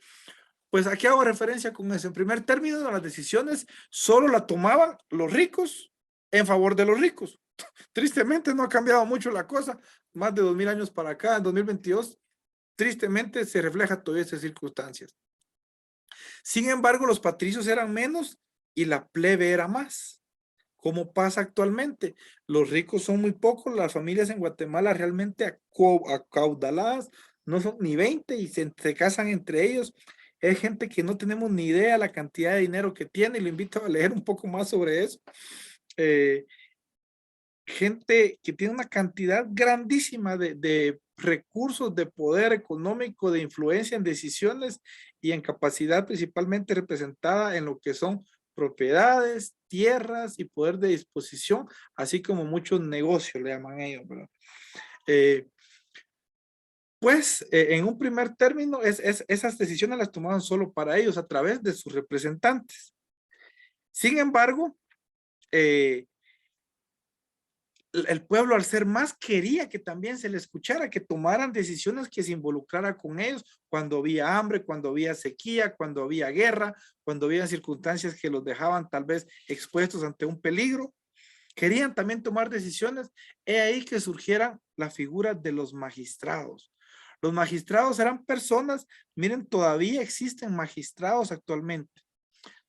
Pues aquí hago referencia con eso. En primer término, las decisiones solo la tomaban los ricos en favor de los ricos. Tristemente no ha cambiado mucho la cosa. Más de 2000 años para acá, en 2022, tristemente se refleja todavía esas circunstancias. Sin embargo, los patricios eran menos y la plebe era más. ¿Cómo pasa actualmente? Los ricos son muy pocos, las familias en Guatemala realmente acaudaladas, no son ni 20 y se casan entre ellos. Es gente que no tenemos ni idea la cantidad de dinero que tiene, y lo invito a leer un poco más sobre eso. Gente que tiene una cantidad grandísima de recursos, de poder económico, de influencia en decisiones y en capacidad principalmente representada en lo que son propiedades, tierras y poder de disposición, así como muchos negocios le llaman ellos, ¿verdad? En un primer término, esas decisiones las tomaban solo para ellos a través de sus representantes. Sin embargo, el pueblo, al ser más, quería que también se le escuchara, que tomaran decisiones que se involucrara con ellos cuando había hambre, cuando había sequía, cuando había guerra, cuando había circunstancias que los dejaban tal vez expuestos ante un peligro. Querían también tomar decisiones. He ahí que surgiera la figura de los magistrados. Los magistrados eran personas, miren, todavía existen magistrados actualmente.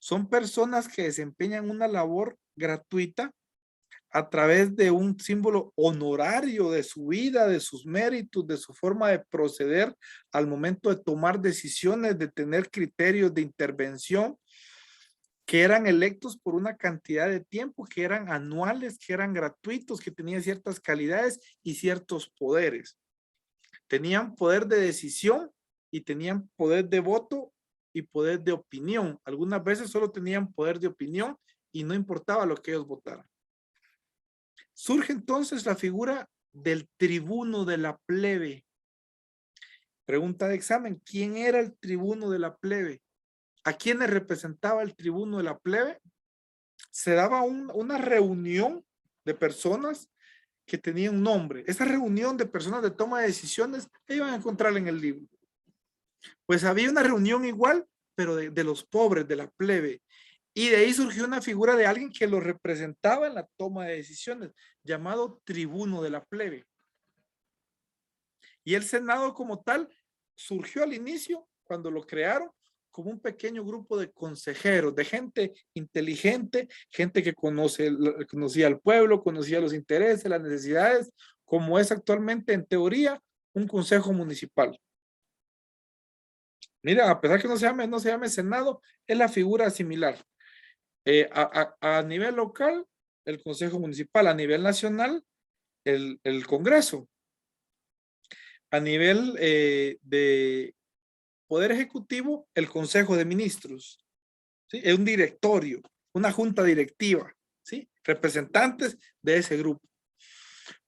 Son personas que desempeñan una labor gratuita a través de un símbolo honorario de su vida, de sus méritos, de su forma de proceder al momento de tomar decisiones, de tener criterios de intervención, que eran electos por una cantidad de tiempo, que eran anuales, que eran gratuitos, que tenían ciertas calidades y ciertos poderes. Tenían poder de decisión y tenían poder de voto y poder de opinión. Algunas veces solo tenían poder de opinión y no importaba lo que ellos votaran. Surge entonces la figura del tribuno de la plebe. Pregunta de examen: ¿quién era el tribuno de la plebe? ¿A quiénes representaba el tribuno de la plebe? Se daba una reunión de personas que tenían un nombre. Esa reunión de personas de toma de decisiones, iban a encontrar en el libro. Pues había una reunión igual, pero de los pobres, de la plebe. Y de ahí surgió una figura de alguien que lo representaba en la toma de decisiones, llamado tribuno de la plebe. Y el Senado como tal surgió al inicio, cuando lo crearon, como un pequeño grupo de consejeros, de gente inteligente, gente que conocía al pueblo, conocía los intereses, las necesidades, como es actualmente en teoría un consejo municipal. Mira, a pesar que no se llame Senado, es la figura similar. A nivel local, el Consejo Municipal; a nivel nacional, el Congreso; a nivel de Poder Ejecutivo, el Consejo de Ministros, ¿sí? Es un directorio, una junta directiva, ¿sí? Representantes de ese grupo.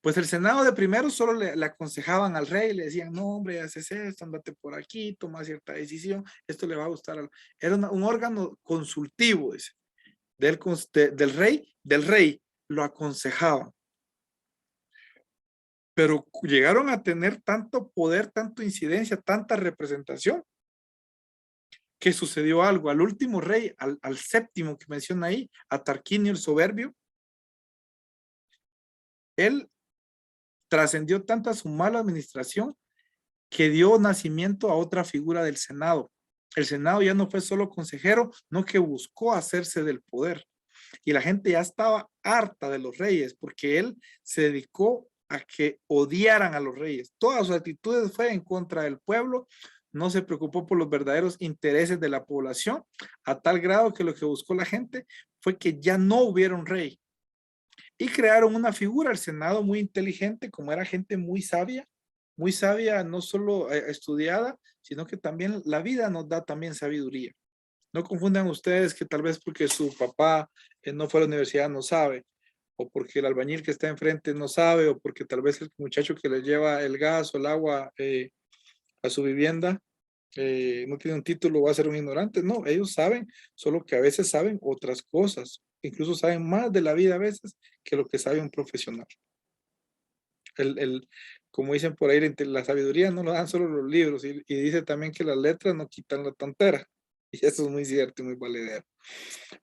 Pues el Senado de primero solo le aconsejaban al rey, le decían: no, hombre, haces esto, andate por aquí, toma cierta decisión, esto le va a gustar. Era un órgano consultivo ese. Del rey, lo aconsejaban. Pero llegaron a tener tanto poder, tanta incidencia, tanta representación, que sucedió algo. Al último rey, al séptimo que menciona ahí, a Tarquinio el Soberbio, él trascendió tanta su mala administración que dio nacimiento a otra figura del Senado. El Senado ya no fue solo consejero, no, que buscó hacerse del poder. Y la gente ya estaba harta de los reyes, porque él se dedicó a que odiaran a los reyes. Todas sus actitudes fue en contra del pueblo. No se preocupó por los verdaderos intereses de la población, a tal grado que lo que buscó la gente fue que ya no hubiera un rey. Y crearon una figura, el Senado, muy inteligente, como era gente muy sabia, no solo estudiada, sino que también la vida nos da también sabiduría. No confundan ustedes que tal vez porque su papá no fue a la universidad no sabe, o porque el albañil que está enfrente no sabe, o porque tal vez el muchacho que le lleva el gas o el agua a su vivienda no tiene un título, va a ser un ignorante. No, ellos saben, solo que a veces saben otras cosas, incluso saben más de la vida a veces que lo que sabe un profesional. Como dicen por ahí, la sabiduría no lo dan solo los libros, y dice también que las letras no quitan la tontera. Y eso es muy cierto y muy valedero.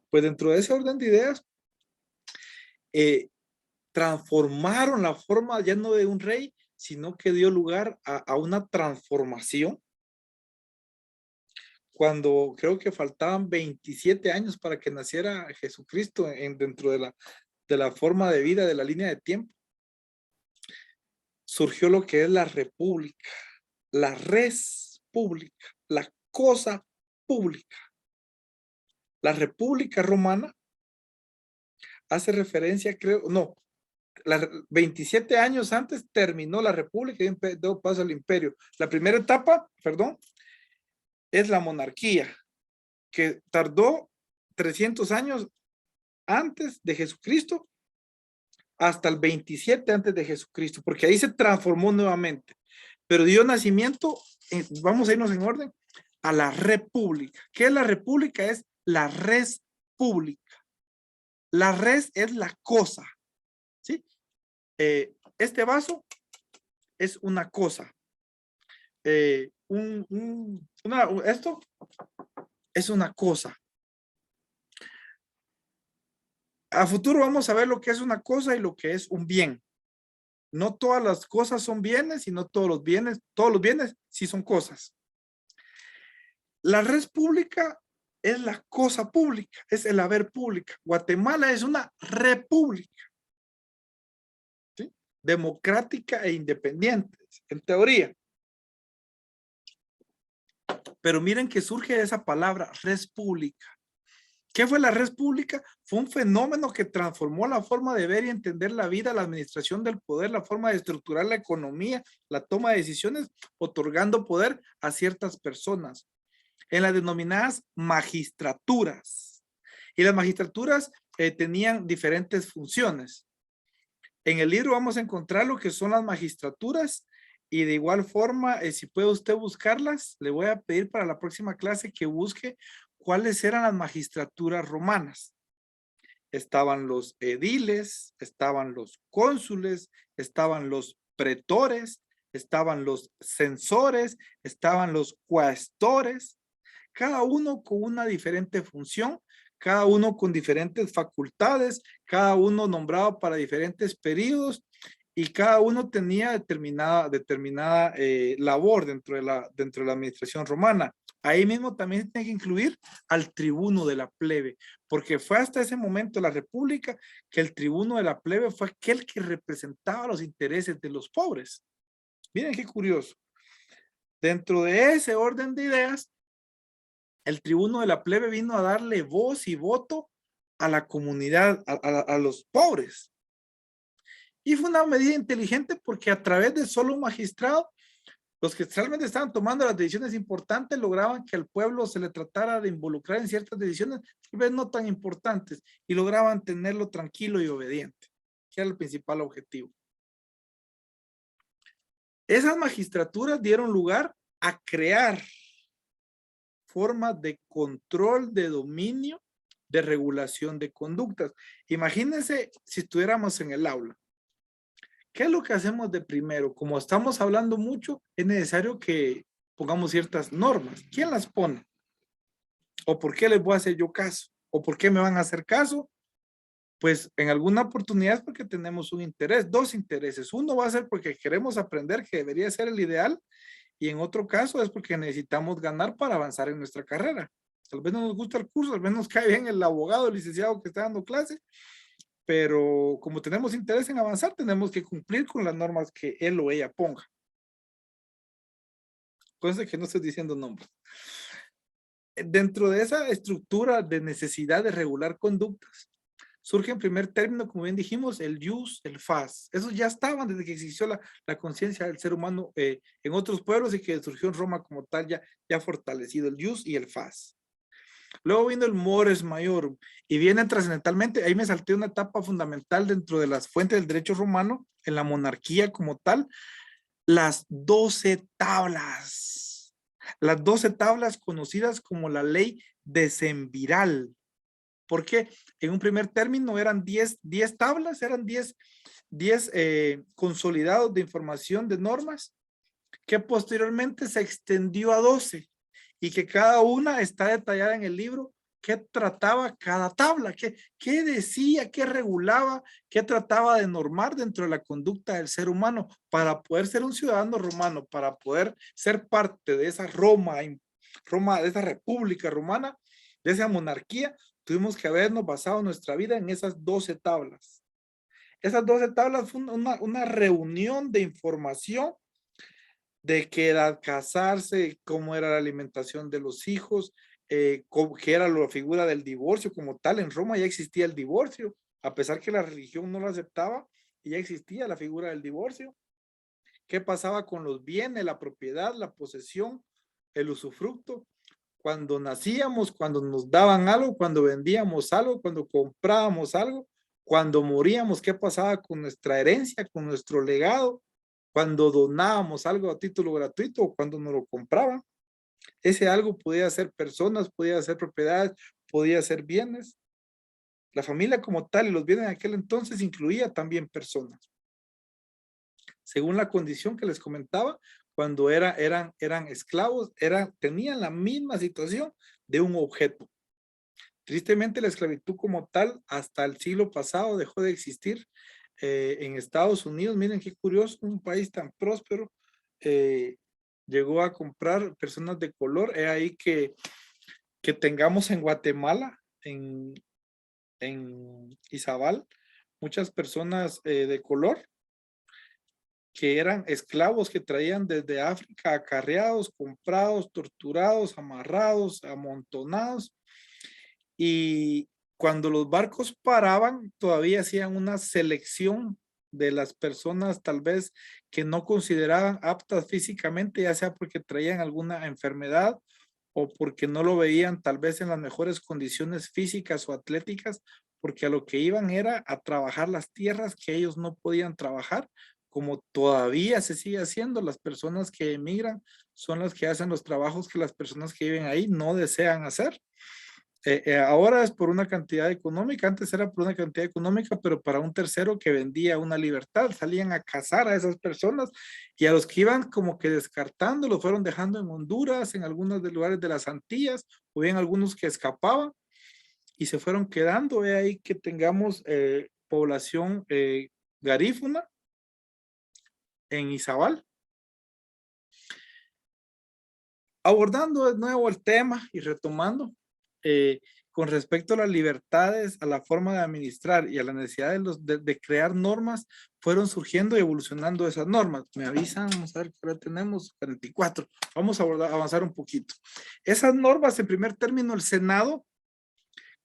Pues dentro de ese orden de ideas, transformaron la forma ya no de un rey, sino que dio lugar a una transformación. Cuando creo que faltaban 27 años para que naciera Jesucristo dentro de la forma de vida, de la línea de tiempo, surgió lo que es la república, la res pública, la cosa pública. La República Romana hace referencia, creo, no, 27 años antes terminó la República y dio paso al imperio. La primera etapa, perdón, es la monarquía, que tardó 300 años antes de Jesucristo hasta el 27 antes de Jesucristo, porque ahí se transformó nuevamente, pero dio nacimiento, vamos a irnos en orden, a la república. ¿Qué es la república? Es la res pública. La res es la cosa, ¿sí? Este vaso es una cosa. Esto es una cosa. A futuro vamos a ver lo que es una cosa y lo que es un bien. No todas las cosas son bienes y no todos los bienes sí son cosas. La red pública es la cosa pública, es el haber pública. Guatemala es una república, ¿sí? Democrática e independiente, en teoría. Pero miren que surge esa palabra, red pública. ¿Qué fue la red pública? Fue un fenómeno que transformó la forma de ver y entender la vida, la administración del poder, la forma de estructurar la economía, la toma de decisiones, otorgando poder a ciertas personas en las denominadas magistraturas. Y las magistraturas tenían diferentes funciones. En el libro vamos a encontrar lo que son las magistraturas y de igual forma, si puede usted buscarlas, le voy a pedir para la próxima clase que busque cuáles eran las magistraturas romanas. Estaban los ediles, estaban los cónsules, estaban los pretores, estaban los censores, estaban los cuaestores, cada uno con una diferente función, cada uno con diferentes facultades, cada uno nombrado para diferentes periodos y cada uno tenía determinada labor dentro de la administración romana. Ahí mismo también se tiene que incluir al tribuno de la plebe, porque fue hasta ese momento la república que el tribuno de la plebe fue aquel que representaba los intereses de los pobres. Miren qué curioso. Dentro de ese orden de ideas, el tribuno de la plebe vino a darle voz y voto a la comunidad, a los pobres. Y fue una medida inteligente porque a través de solo un magistrado, los que realmente estaban tomando las decisiones importantes lograban que al pueblo se le tratara de involucrar en ciertas decisiones, tal vez no tan importantes, y lograban tenerlo tranquilo y obediente, que era el principal objetivo. Esas magistraturas dieron lugar a crear formas de control, de dominio, de regulación de conductas. Imagínense si estuviéramos en el aula. ¿Qué es lo que hacemos de primero? Como estamos hablando mucho, es necesario que pongamos ciertas normas. ¿Quién las pone? ¿O por qué les voy a hacer yo caso? ¿O por qué me van a hacer caso? Pues en alguna oportunidad es porque tenemos un interés, dos intereses. Uno va a ser porque queremos aprender, que debería ser el ideal, y en otro caso es porque necesitamos ganar para avanzar en nuestra carrera. Tal vez no nos gusta el curso, tal vez nos cae bien el abogado, el licenciado que está dando clase, pero como tenemos interés en avanzar, tenemos que cumplir con las normas que él o ella ponga. Cosa que no estoy diciendo nombres. Dentro de esa estructura de necesidad de regular conductas, surge en primer término, como bien dijimos, el jus, el fas. Esos ya estaban desde que existió la conciencia del ser humano en otros pueblos y que surgió en Roma como tal, ya fortalecido el jus y el fas. Luego vino el mores maiorum y viene trascendentalmente, ahí me salté una etapa fundamental dentro de las fuentes del derecho romano, en la monarquía como tal, las 12 tablas. Las 12 tablas conocidas como la ley decemviral. Porque en un primer término eran 10 tablas, eran 10 consolidados de información de normas, que posteriormente se extendió a 12 y que cada una está detallada en el libro qué trataba cada tabla, qué decía, qué regulaba, qué trataba de normar dentro de la conducta del ser humano para poder ser un ciudadano romano, para poder ser parte de esa Roma, de esa república romana, de esa monarquía. Tuvimos que habernos basado nuestra vida en esas 12 tablas. Esas 12 tablas fue una reunión de información de qué edad casarse, cómo era la alimentación de los hijos, qué era la figura del divorcio como tal. En Roma ya existía el divorcio, a pesar que la religión no lo aceptaba, ya existía la figura del divorcio. ¿Qué pasaba con los bienes, la propiedad, la posesión, el usufructo? Cuando nacíamos, cuando nos daban algo, cuando vendíamos algo, cuando comprábamos algo, cuando moríamos, ¿qué pasaba con nuestra herencia, con nuestro legado? Cuando donábamos algo a título gratuito o cuando nos lo compraban. Ese algo podía ser personas, podía ser propiedades, podía ser bienes. La familia como tal y los bienes en aquel entonces incluía también personas. Según la condición que les comentaba, cuando eran esclavos, tenían la misma situación de un objeto. Tristemente, la esclavitud como tal, hasta el siglo pasado dejó de existir en Estados Unidos. Miren qué curioso, un país tan próspero llegó a comprar personas de color. Es ahí que tengamos en Guatemala, en Izabal, muchas personas de color que eran esclavos que traían desde África acarreados, comprados, torturados, amarrados, amontonados. Y cuando los barcos paraban, todavía hacían una selección de las personas tal vez que no consideraban aptas físicamente, ya sea porque traían alguna enfermedad o porque no lo veían tal vez en las mejores condiciones físicas o atléticas, porque a lo que iban era a trabajar las tierras que ellos no podían trabajar, como todavía se sigue haciendo. Las personas que emigran son las que hacen los trabajos que las personas que viven ahí no desean hacer. Ahora es por una cantidad económica, antes era por una cantidad económica, pero para un tercero que vendía una libertad, salían a cazar a esas personas y a los que iban como que descartando, los fueron dejando en Honduras, en algunos de lugares de las Antillas, o bien algunos que escapaban y se fueron quedando. Ve ahí que tengamos población garífuna en Izabal. Abordando de nuevo el tema y retomando, con respecto a las libertades, a la forma de administrar y a la necesidad de crear normas, fueron surgiendo y evolucionando esas normas. Me avisan, vamos a ver que ahora tenemos 44. Vamos a avanzar un poquito. Esas normas, en primer término, el Senado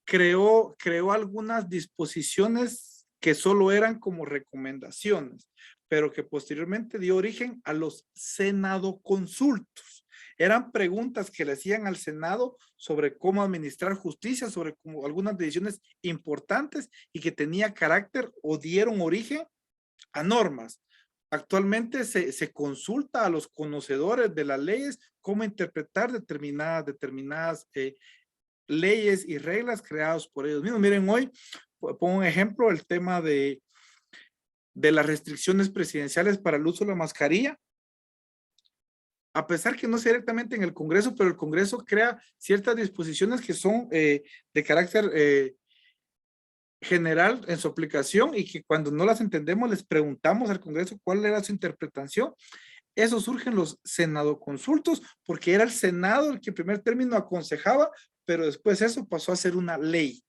creó algunas disposiciones que solo eran como recomendaciones, pero que posteriormente dio origen a los senadoconsultos. Eran preguntas que le hacían al Senado sobre cómo administrar justicia, sobre algunas decisiones importantes y que tenía carácter o dieron origen a normas. Actualmente se consulta a los conocedores de las leyes cómo interpretar determinadas leyes y reglas creadas por ellos mismos. Miren, hoy pongo un ejemplo, el tema de las restricciones presidenciales para el uso de la mascarilla. A pesar que no sea directamente en el Congreso, pero el Congreso crea ciertas disposiciones que son de carácter general en su aplicación y que cuando no las entendemos les preguntamos al Congreso cuál era su interpretación. Eso surge en los senadoconsultos porque era el Senado el que en primer término aconsejaba, pero después eso pasó a ser una ley.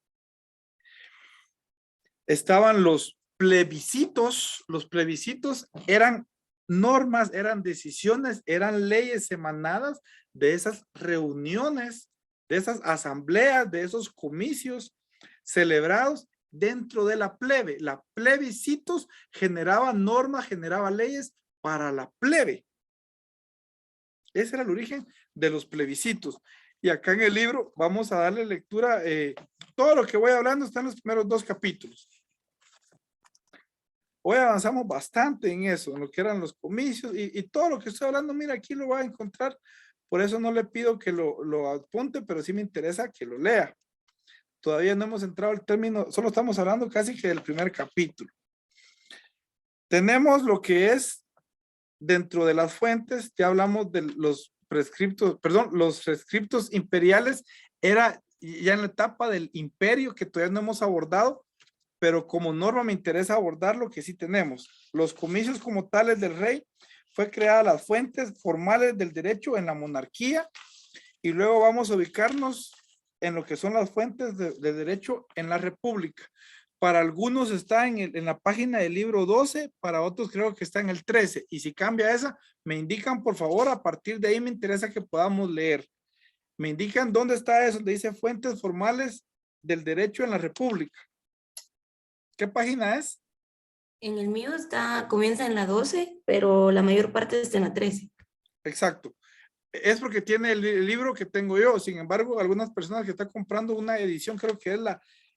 estaban los plebiscitos. Los plebiscitos eran normas, eran decisiones, eran leyes emanadas de esas reuniones, de esas asambleas, de esos comicios celebrados dentro de la plebe. La plebiscitos generaba normas, generaba leyes para la plebe. Ese era el origen de los plebiscitos. Y acá en el libro vamos a darle lectura. Todo lo que voy hablando está en los primeros 2 capítulos. Hoy avanzamos bastante en eso, en lo que eran los comicios y todo lo que estoy hablando, mira, aquí lo va a encontrar. Por eso no le pido que lo apunte, pero sí me interesa que lo lea. Todavía no hemos entrado al término, solo estamos hablando casi que del primer capítulo. Tenemos lo que es dentro de las fuentes, ya hablamos de los prescriptos, perdón, los prescriptos imperiales, era ya en la etapa del imperio que todavía no hemos abordado, pero como norma me interesa abordar lo que sí tenemos. Los comicios como tales del rey, fue creada las fuentes formales del derecho en la monarquía y luego vamos a ubicarnos en lo que son las fuentes de derecho en la república. Para algunos está en la página del libro 12, para otros creo que está en el 13. Y si cambia esa, me indican por favor, a partir de ahí me interesa que podamos leer. Me indican dónde está eso, donde dice fuentes formales del derecho en la república. ¿Qué página es? En el mío comienza en la 12, pero la mayor parte está en la 13. Exacto. Es porque tiene el libro que tengo yo. Sin embargo, algunas personas que están comprando una edición, creo que es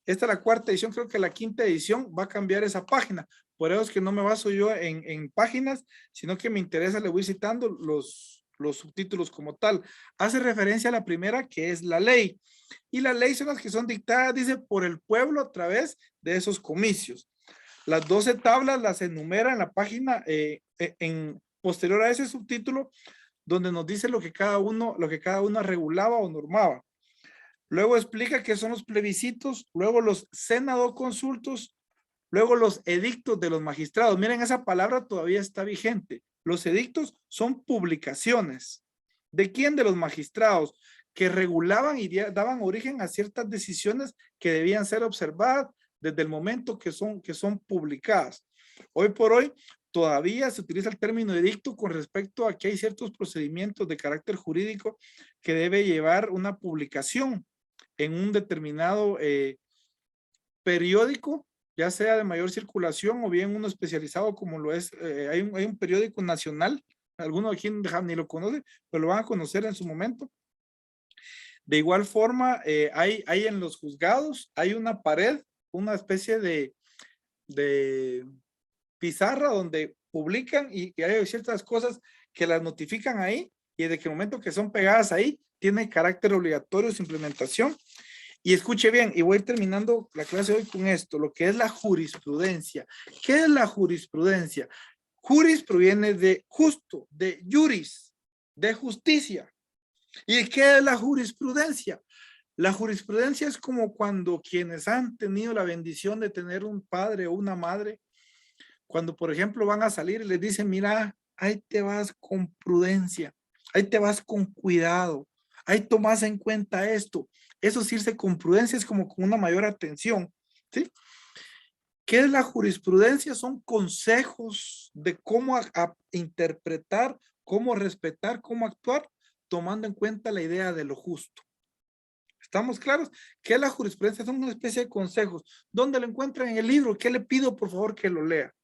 esta es la 4ª edición, creo que la 5ª edición va a cambiar esa página. Por eso es que no me baso yo en páginas, sino que me interesa, le voy citando los subtítulos como tal. Hace referencia a la primera, que es la ley. Y la ley son las que son dictadas, dice, por el pueblo a través de esos comicios. Las 12 tablas las enumera en la página posterior a ese subtítulo, donde nos dice lo que cada uno regulaba o normaba. Luego explica qué son los plebiscitos, luego los senadoconsultos, luego los edictos de los magistrados. Miren, esa palabra todavía está vigente. Los edictos son publicaciones. ¿De quién? De los magistrados, que regulaban y daban origen a ciertas decisiones que debían ser observadas desde el momento que son publicadas. Hoy por hoy todavía se utiliza el término edicto con respecto a que hay ciertos procedimientos de carácter jurídico que debe llevar una publicación en un determinado periódico, ya sea de mayor circulación o bien uno especializado como lo es, hay un periódico nacional, algunos aquí ni lo conocen, pero lo van a conocer en su momento. De igual forma, hay en los juzgados, hay una pared, una especie de pizarra donde publican y hay ciertas cosas que las notifican ahí y desde que el momento que son pegadas ahí, tiene carácter obligatorio su implementación. Y escuche bien, y voy a ir terminando la clase hoy con esto, lo que es la jurisprudencia. ¿Qué es la jurisprudencia? Juris proviene de justo, de juris, de justicia. ¿Y qué es la jurisprudencia? La jurisprudencia es como cuando quienes han tenido la bendición de tener un padre o una madre, cuando por ejemplo van a salir y les dicen, mira, ahí te vas con prudencia, ahí te vas con cuidado, ahí tomas en cuenta esto. Eso es irse con prudencia, es como con una mayor atención, ¿sí? ¿Qué es la jurisprudencia? Son consejos de cómo interpretar, cómo respetar, cómo actuar, tomando en cuenta la idea de lo justo. ¿Estamos claros? ¿Qué es la jurisprudencia? Son una especie de consejos. ¿Dónde lo encuentran en el libro? ¿Qué le pido, por favor, que lo lea?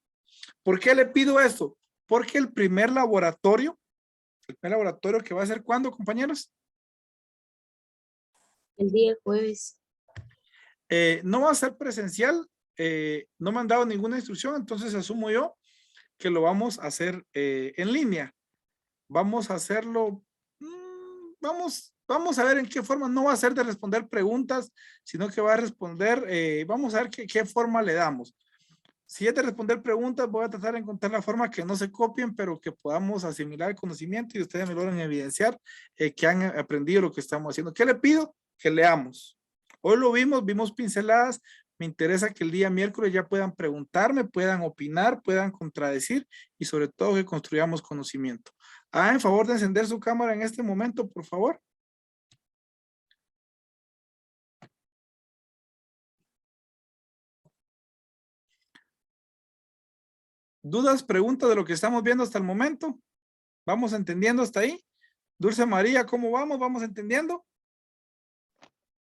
¿Por qué le pido eso? Porque el primer laboratorio que va a ser ¿cuándo, compañeros? El día jueves. No va a ser presencial, no me han dado ninguna instrucción, entonces asumo yo que lo vamos a hacer en línea. Vamos a hacerlo, vamos a ver en qué forma. No va a ser de responder preguntas, sino que va a responder, vamos a ver qué forma le damos. Si es de responder preguntas, voy a tratar de encontrar la forma que no se copien, pero que podamos asimilar el conocimiento y ustedes me logren evidenciar que han aprendido lo que estamos haciendo. ¿Qué le pido? Que leamos. Hoy lo vimos pinceladas. Me interesa que el día miércoles ya puedan preguntarme, puedan opinar, puedan contradecir y sobre todo que construyamos conocimiento. En favor de encender su cámara en este momento, por favor. ¿Dudas, preguntas de lo que estamos viendo hasta el momento? ¿Vamos entendiendo hasta ahí? Dulce María, ¿cómo vamos? ¿Vamos entendiendo?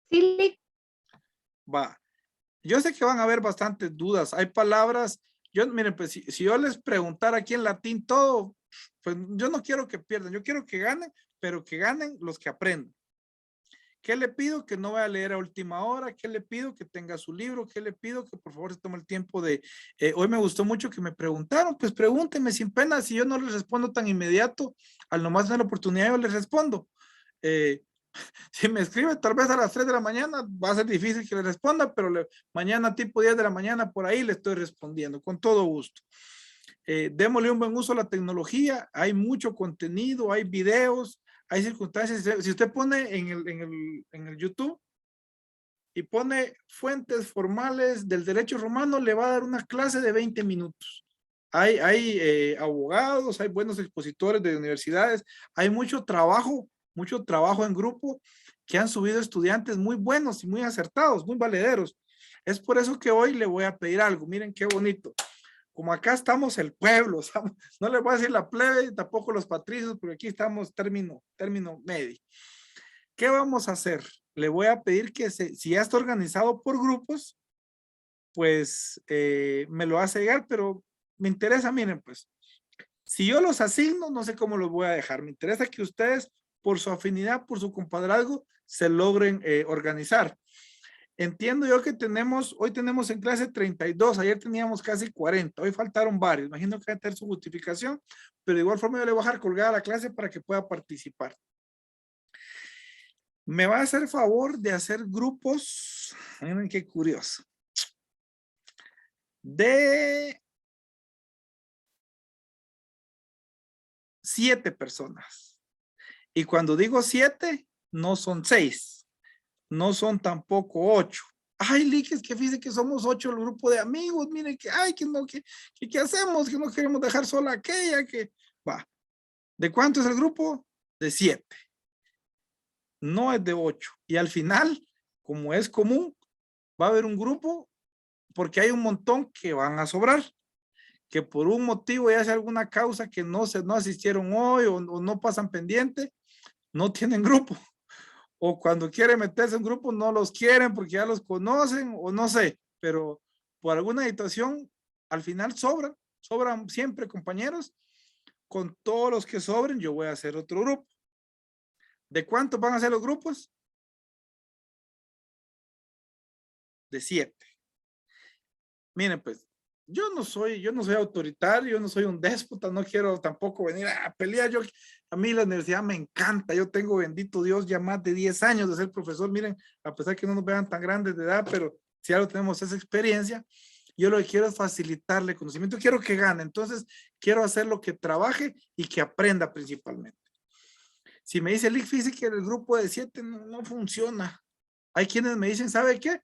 Sí, Lick. Va. Yo sé que van a haber bastantes dudas. Hay palabras. Miren, pues si yo les preguntara aquí en latín todo, pues yo no quiero que pierdan. Yo quiero que ganen, pero que ganen los que aprenden. ¿Qué le pido? Que no vaya a leer a última hora. ¿Qué le pido? Que tenga su libro. ¿Qué le pido? Que por favor se tome el tiempo de... hoy me gustó mucho que me preguntaron. Pues pregúntenme sin pena. Si yo no les respondo tan inmediato, al nomás tener la oportunidad yo les respondo. Si me escribe tal vez a las 3 de la mañana, va a ser difícil que le responda, pero mañana tipo 10 de la mañana por ahí le estoy respondiendo con todo gusto. Démosle un buen uso a la tecnología. Hay mucho contenido, hay videos, hay circunstancias. Si usted pone en el YouTube y pone fuentes formales del derecho romano, le va a dar una clase de 20 minutos. Hay abogados, hay buenos expositores de universidades, hay mucho trabajo en grupo que han subido estudiantes muy buenos y muy acertados, muy valederos. Es por eso que hoy le voy a pedir algo. Miren qué bonito. Como acá estamos el pueblo, no le voy a decir la plebe, tampoco los patricios, porque aquí estamos término medio. ¿Qué vamos a hacer? Le voy a pedir que si ya está organizado por grupos, pues me lo hace llegar, pero me interesa, miren, pues, si yo los asigno, no sé cómo los voy a dejar. Me interesa que ustedes, por su afinidad, por su compadrazgo, se logren organizar. Entiendo yo que hoy tenemos en clase 32, ayer teníamos casi 40, hoy faltaron varios, imagino que va a tener su justificación, pero de igual forma yo le voy a dejar colgada la clase para que pueda participar. Me va a hacer favor de hacer grupos, miren qué curioso, de 7 personas. Y cuando digo 7, no son 6, no son tampoco 8. Ay, Lick, es que fíjese que somos 8 el grupo de amigos, miren que, ay, que no, ¿qué hacemos? Que no queremos dejar sola a aquella, que va. ¿De cuánto es el grupo? De 7. No es de 8. Y al final, como es común, va a haber un grupo, porque hay un montón que van a sobrar, que por un motivo, ya sea alguna causa que no asistieron hoy o no pasan pendiente, no tienen grupo. O cuando quieren meterse en grupo no los quieren porque ya los conocen o no sé, pero por alguna situación al final sobran siempre compañeros. Con todos los que sobren yo voy a hacer otro grupo. ¿De cuántos van a ser los grupos? De 7. Miren, pues yo no soy autoritario, yo no soy un déspota, no quiero tampoco venir a pelear. A mí la universidad me encanta, yo tengo, bendito Dios, ya más de 10 años de ser profesor. Miren, a pesar que no nos vean tan grandes de edad, pero si algo tenemos esa experiencia, yo lo que quiero es facilitarle conocimiento, quiero que gane, entonces quiero hacer lo que trabaje y que aprenda principalmente. Si me dice Lick, fíjese que el grupo de 7 no funciona. Hay quienes me dicen, ¿sabe qué?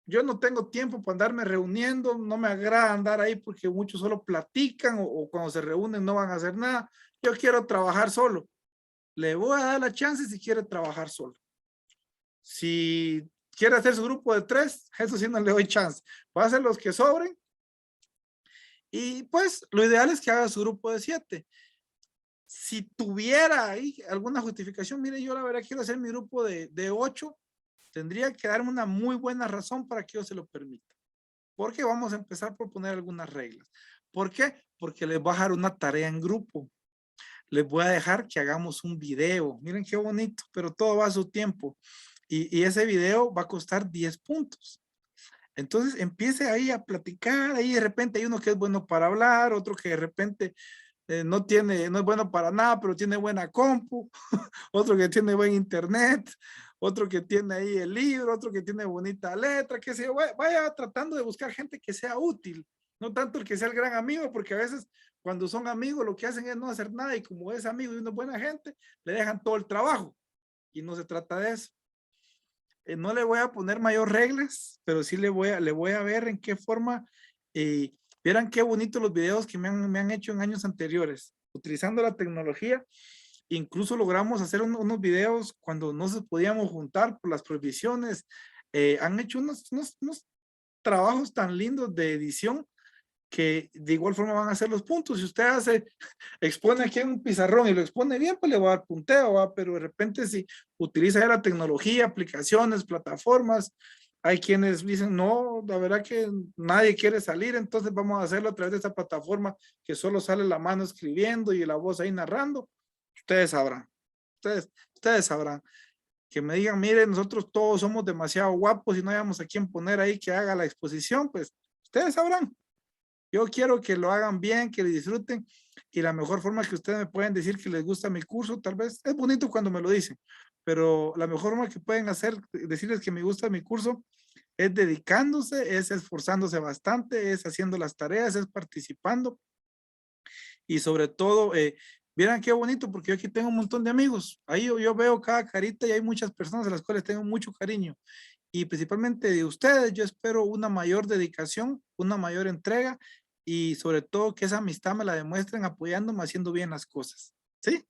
Yo no tengo tiempo para andarme reuniendo, no me agrada andar ahí porque muchos solo platican o cuando se reúnen no van a hacer nada. Yo quiero trabajar solo. Le voy a dar la chance si quiere trabajar solo. Si quiere hacer su grupo de 3, eso sí no le doy chance. Va a ser los que sobren. Y pues lo ideal es que haga su grupo de 7. Si tuviera ahí alguna justificación, mire, yo la verdad quiero hacer mi grupo de 8. Tendría que darme una muy buena razón para que yo se lo permita. Porque vamos a empezar por poner algunas reglas. ¿Por qué? Porque les voy a dejar una tarea en grupo. Les voy a dejar que hagamos un video. Miren qué bonito, pero todo va a su tiempo. Y ese video va a costar 10 puntos. Entonces empiece ahí a platicar. Ahí de repente hay uno que es bueno para hablar, otro que de repente no es bueno para nada, pero tiene buena compu. Otro que tiene buen internet. Otro que tiene ahí el libro, otro que tiene bonita letra, que se vaya tratando de buscar gente que sea útil, no tanto el que sea el gran amigo, porque a veces cuando son amigos lo que hacen es no hacer nada y como es amigo de una buena gente, le dejan todo el trabajo y no se trata de eso. No le voy a poner mayor reglas, pero sí le voy a ver en qué forma, vieran qué bonitos los videos que me han hecho en años anteriores, utilizando la tecnología. Incluso logramos hacer unos videos cuando no se podíamos juntar por las prohibiciones. Han hecho unos trabajos tan lindos de edición que de igual forma van a hacer los puntos. Si usted expone aquí en un pizarrón y lo expone bien, pues le va a dar punteo, ¿va? Pero de repente si utiliza ya la tecnología, aplicaciones, plataformas, hay quienes dicen, no, la verdad que nadie quiere salir, entonces vamos a hacerlo a través de esta plataforma que solo sale la mano escribiendo y la voz ahí narrando. Ustedes sabrán, ustedes sabrán. Que me digan, miren, nosotros todos somos demasiado guapos y no hayamos a quién poner ahí que haga la exposición, pues ustedes sabrán. Yo quiero que lo hagan bien, que lo disfruten, y la mejor forma que ustedes me pueden decir que les gusta mi curso, tal vez es bonito cuando me lo dicen, pero la mejor forma que pueden hacer, decirles que me gusta mi curso, es dedicándose, es esforzándose bastante, es haciendo las tareas, es participando, y sobre todo, vieran qué bonito, porque yo aquí tengo un montón de amigos, ahí yo veo cada carita y hay muchas personas a las cuales tengo mucho cariño, y principalmente de ustedes, yo espero una mayor dedicación, una mayor entrega, y sobre todo que esa amistad me la demuestren apoyándome, haciendo bien las cosas, ¿sí?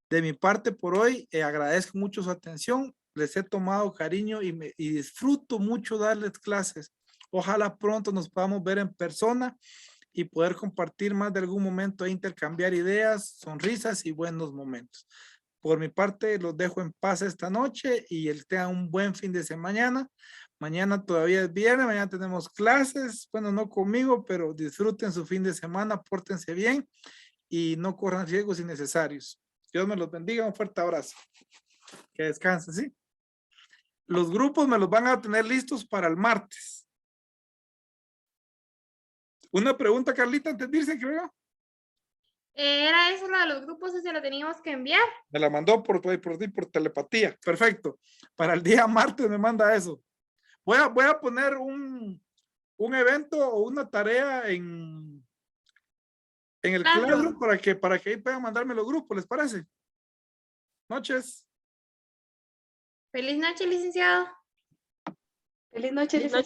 De mi parte por hoy, agradezco mucho su atención, les he tomado cariño y disfruto mucho darles clases. Ojalá pronto nos podamos ver en persona y poder compartir más de algún momento e intercambiar ideas, sonrisas y buenos momentos. Por mi parte, los dejo en paz esta noche y tengan un buen fin de semana. Mañana todavía es viernes, mañana tenemos clases, bueno, no conmigo, pero disfruten su fin de semana, pórtense bien y no corran riesgos innecesarios. Dios me los bendiga, un fuerte abrazo. Que descansen, ¿sí? Los grupos me los van a tener listos para el martes. Una pregunta, Carlita, antes de irse, creo. Era eso lo de los grupos, ese lo teníamos que enviar. Me la mandó por telepatía. Perfecto. Para el día martes me manda eso. Voy a poner un evento o una tarea en el Classroom para que ahí puedan mandarme los grupos, ¿les parece? Noches. Feliz noche, licenciado. Feliz noche, licenciado.